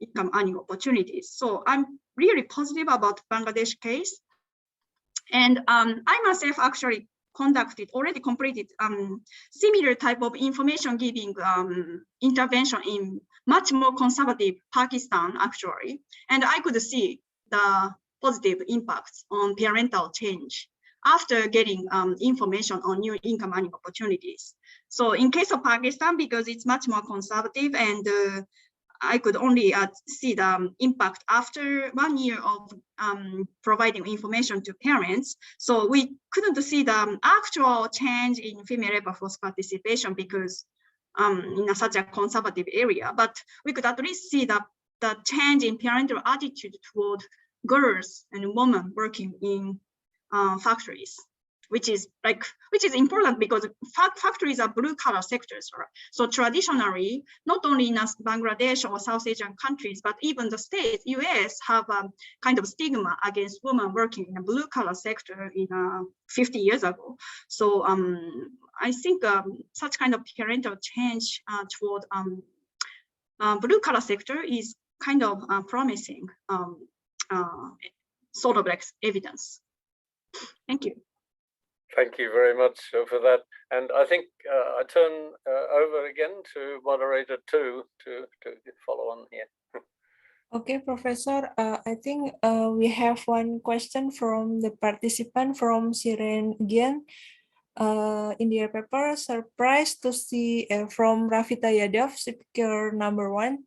income earning opportunities. So I'm really positive about Bangladesh case. And I myself actually already completed similar type of information giving intervention in much more conservative Pakistan actually. And I could see the positive impacts on parental change after getting information on new income earning opportunities. So in case of Pakistan, because it's much more conservative and I could only see the impact after 1 year of providing information to parents. So we couldn't see the actual change in female labor force participation because in such a conservative area, but we could at least see the change in parental attitude toward girls and women working in factories, which is important because factories are blue collar sectors. Right? So traditionally, not only in Bangladesh or South Asian countries, but even the States, US have a kind of stigma against women working in a blue collar sector in 50 years ago. So I think such kind of parental change toward blue collar sector is kind of promising sort of like evidence. Thank you. Thank you very much for that. And I think I turn over again to moderator 2 to follow on here. Okay, Professor. I think we have one question from the participant from Siren again. In their paper, surprised to see from Ravita Yadav, speaker number 1.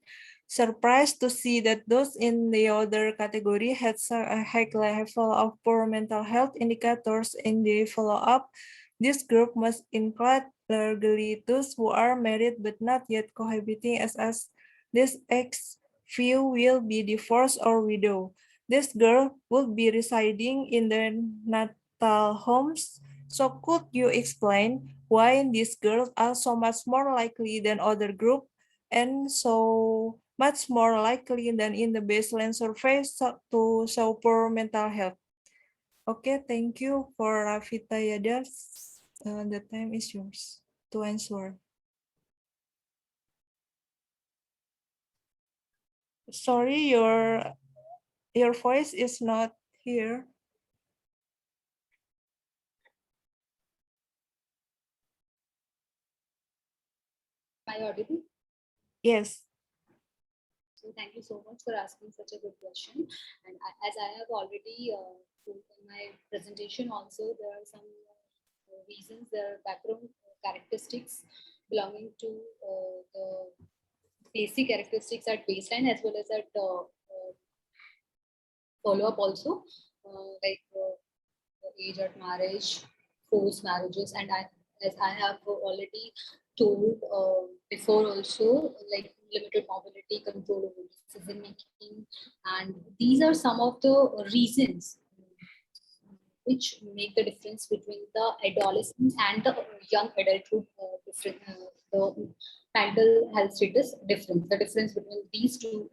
Surprised to see that those in the other category had a high level of poor mental health indicators in the follow-up. This group must include largely those who are married but not yet cohabiting, as this ex few will be divorced or widow. This girl would be residing in the natal homes. So could you explain why these girls are so much more likely than other group and so much more likely than in the baseline survey to show poor mental health? Okay, thank you for Ravita Yadav. The time is yours to answer. Sorry, your voice is not here. Am I audible? Yes. So thank you so much for asking such a good question. And as I have already told in my presentation also, there are some reasons, there are background characteristics belonging to the basic characteristics at baseline as well as at follow-up also, like age at marriage, forced marriages, and as I have already told before also, like limited mobility, control over decision making, and these are some of the reasons which make the difference between the adolescence and the young adulthood the mental health status difference. The difference between these two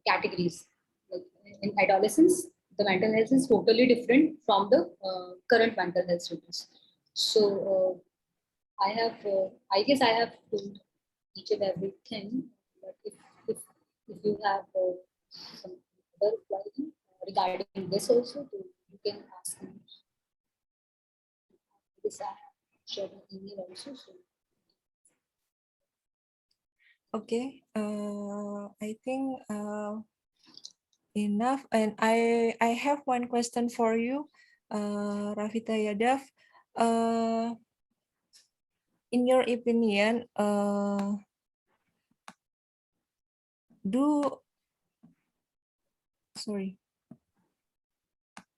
categories, like in adolescence, the mental health is totally different from the current mental health status. So I guess I have told each and everything. But if you have some other query regarding this also, you can ask me. This I have shared an email also. So. Okay, I think enough. And I have one question for you, Ravita Yadav. In your opinion, do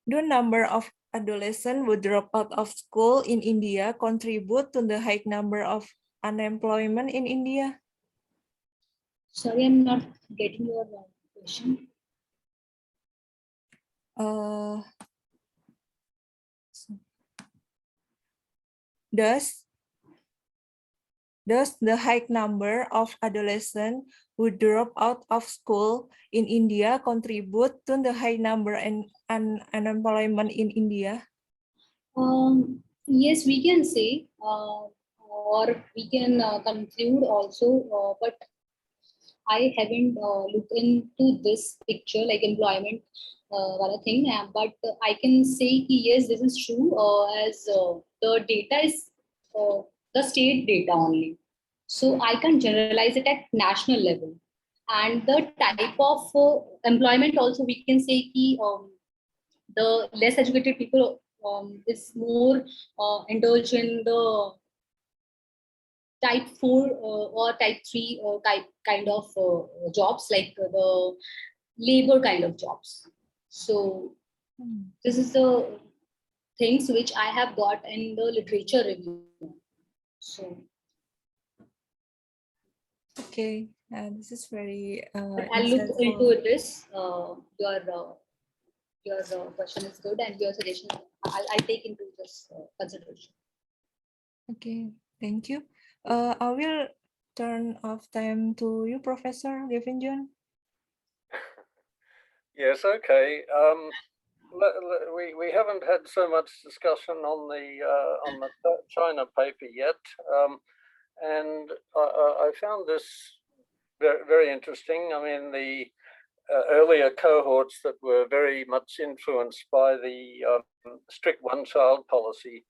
number of adolescents who drop out of school in India contribute to the high number of unemployment in India? Sorry, I'm not getting your question. Uh, does the high number of adolescents who drop out of school in India contribute to the high number and unemployment in India? Yes, we can say, or we can conclude also, but I haven't looked into this picture like employment wala thing, but I can say ki yes, this is true as the data is the state data only. So I can generalize it at national level. And the type of employment also we can say ki the less educated people is more indulge in the type 4 or type 3 kind of jobs like the labor kind of jobs. So this is the things which I have got in the literature review. So Okay, this is very I'll look insightful. into this. Your question is good and your suggestion I'll take into this consideration. Okay, thank you. I will turn off time to you, Professor Gavin John. Yes, okay. We haven't had so much discussion on the China paper yet, and I found this very, very interesting. I mean, the earlier cohorts that were very much influenced by the strict one-child policy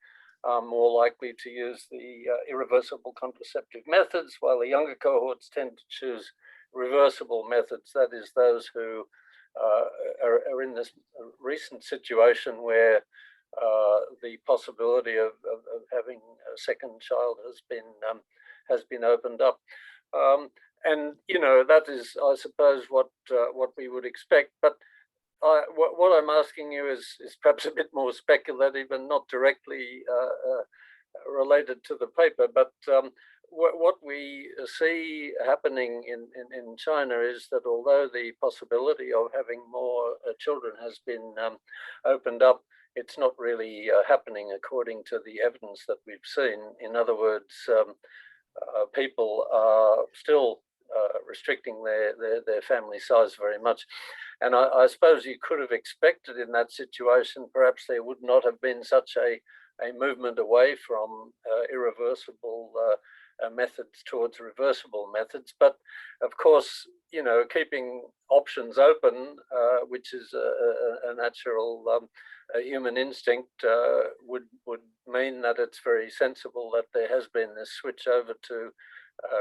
are more likely to use the irreversible contraceptive methods, while the younger cohorts tend to choose reversible methods. That is, those who are in this recent situation where the possibility of having a second child has been opened up. And you know, that is, I suppose, what we would expect. But what I'm asking you is perhaps a bit more speculative and not directly related to the paper. But what we see happening in China is that although the possibility of having more children has been opened up, it's not really happening according to the evidence that we've seen. In other words, people are still restricting their family size very much. And I suppose you could have expected in that situation, perhaps there would not have been such a movement away from irreversible methods towards reversible methods. But of course, you know, keeping options open, which is a natural human instinct, would mean that it's very sensible that there has been this switch over to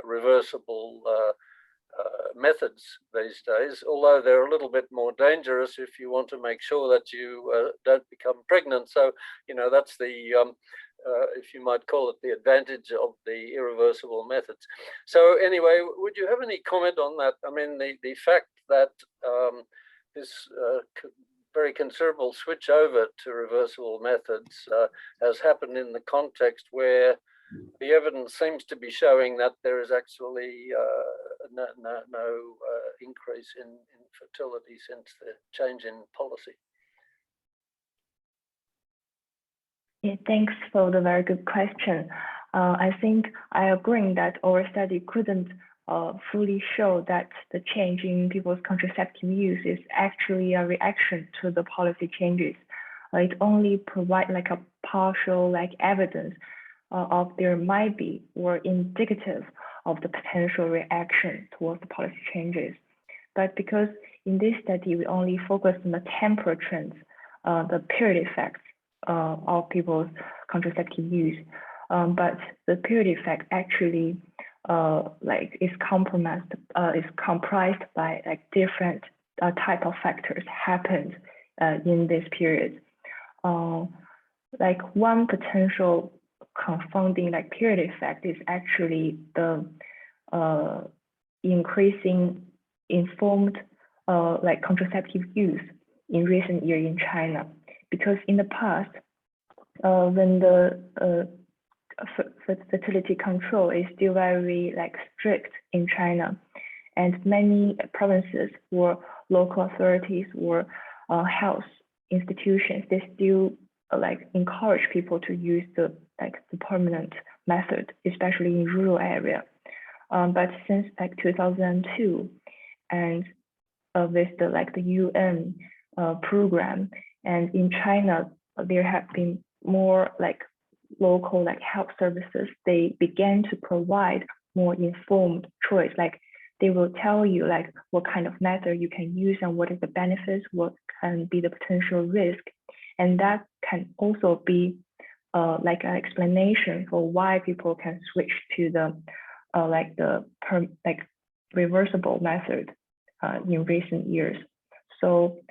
reversible methods these days, although they're a little bit more dangerous if you want to make sure that you don't become pregnant. So, you know, that's the, if you might call it, the advantage of the irreversible methods. So anyway, would you have any comment on that? I mean, the fact that this very considerable switch over to reversible methods has happened in the context where the evidence seems to be showing that there is actually no increase in fertility since the change in policy. Yeah, thanks for the very good question. I think I agree that our study couldn't fully show that the change in people's contraceptive use is actually a reaction to the policy changes. It only provides like a partial evidence of there might be or indicative of the potential reaction towards the policy changes. But because in this study, we only focused on the temporal trends, the period effects of people's contraceptive use. But the period effect actually is comprised by different type of factors happened in this period. One potential confounding period effect is actually the increasing informed contraceptive use in recent years in China, because in the past when the fertility control is still very strict in China, and many provinces or local authorities or health institutions, they still like encourage people to use the permanent method, especially in rural area. But since like 2002, and with the UN program, and in China, there have been more like local like health services. They began to provide more informed choice. Like they will tell you like what kind of method you can use and what is the benefits, what can be the potential risk, and that can also be like an explanation for why people can switch to the reversible method in recent years. So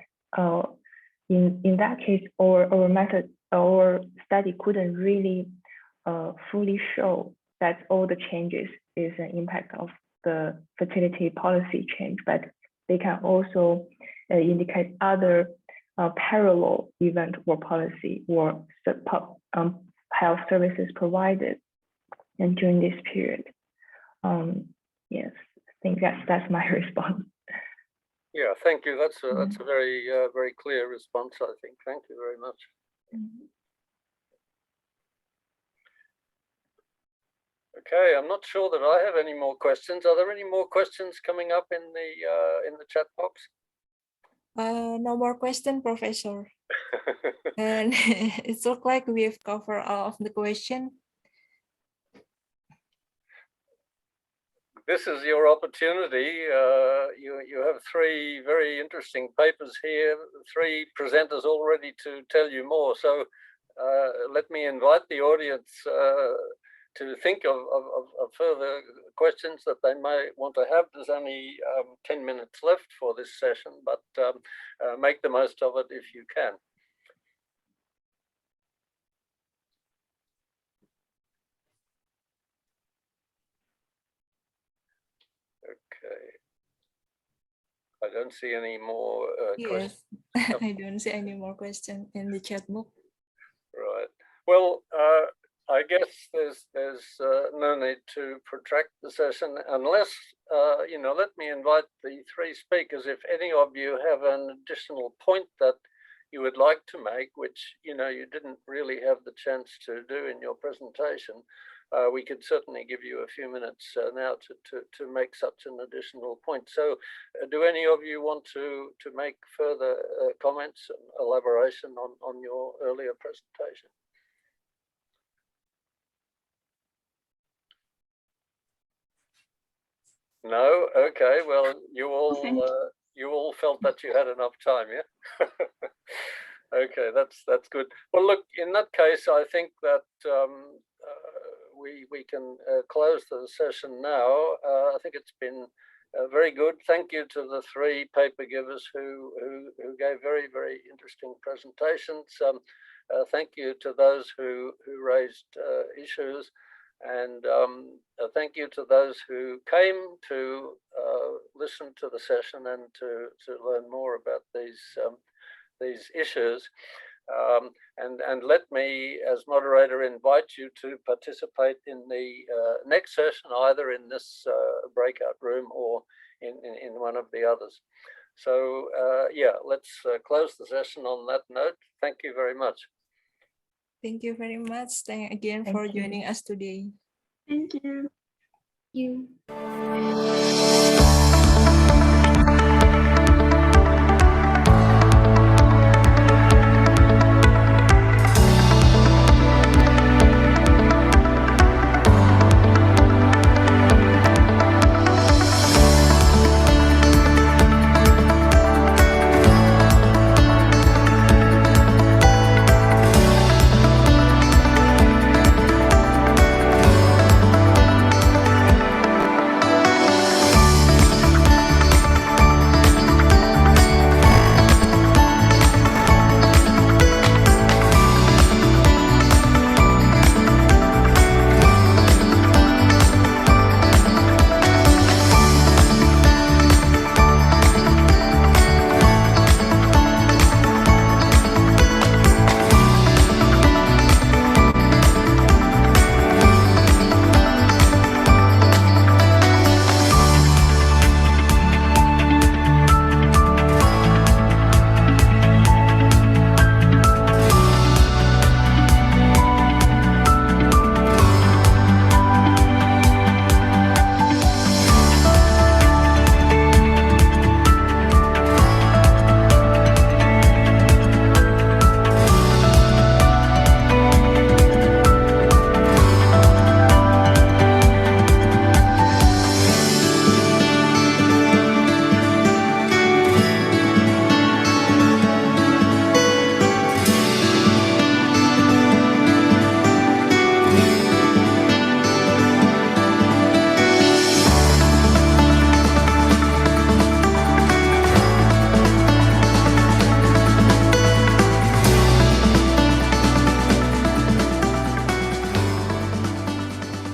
in that case, our method, our study couldn't really fully show that all the changes is an impact of the fertility policy change, but they can also indicate other parallel event or policy or health services provided and during this period. Yes, I think that's my response. Yeah, thank you. That's a very very clear response, I think. Thank you very much. Okay, I'm not sure that I have any more questions. Are there any more questions coming up in the chat box? No more question, Professor. And it looks like we've covered all of the question. This is your opportunity. You have 3 very interesting papers here, 3 presenters already to tell you more. So let me invite the audience to think of further questions that they may want to have. There's only 10 minutes left for this session, but make the most of it if you can. Okay. I don't see any more questions. Yes, I don't see any more questions in the chat box. Right. Well, I guess there's no need to protract the session unless, you know, let me invite the 3 speakers. If any of you have an additional point that you would like to make, which, you know, you didn't really have the chance to do in your presentation, we could certainly give you a few minutes now to make such an additional point. So do any of you want to make further comments and elaboration on your earlier presentation? No? Okay, well, you all felt that you had enough time, yeah? Okay, that's good. Well, look, in that case, I think that we can close the session now. I think it's been very good. Thank you to the 3 paper givers who gave very, very interesting presentations. Thank you to those who raised issues. And thank you to those who came to listen to the session and to learn more about these issues. And let me, as moderator, invite you to participate in the next session, either in this breakout room or in one of the others. So yeah, let's close the session on that note. Thank you very much. Thank you very much. Thank again for joining us today. Thank you. Thank you.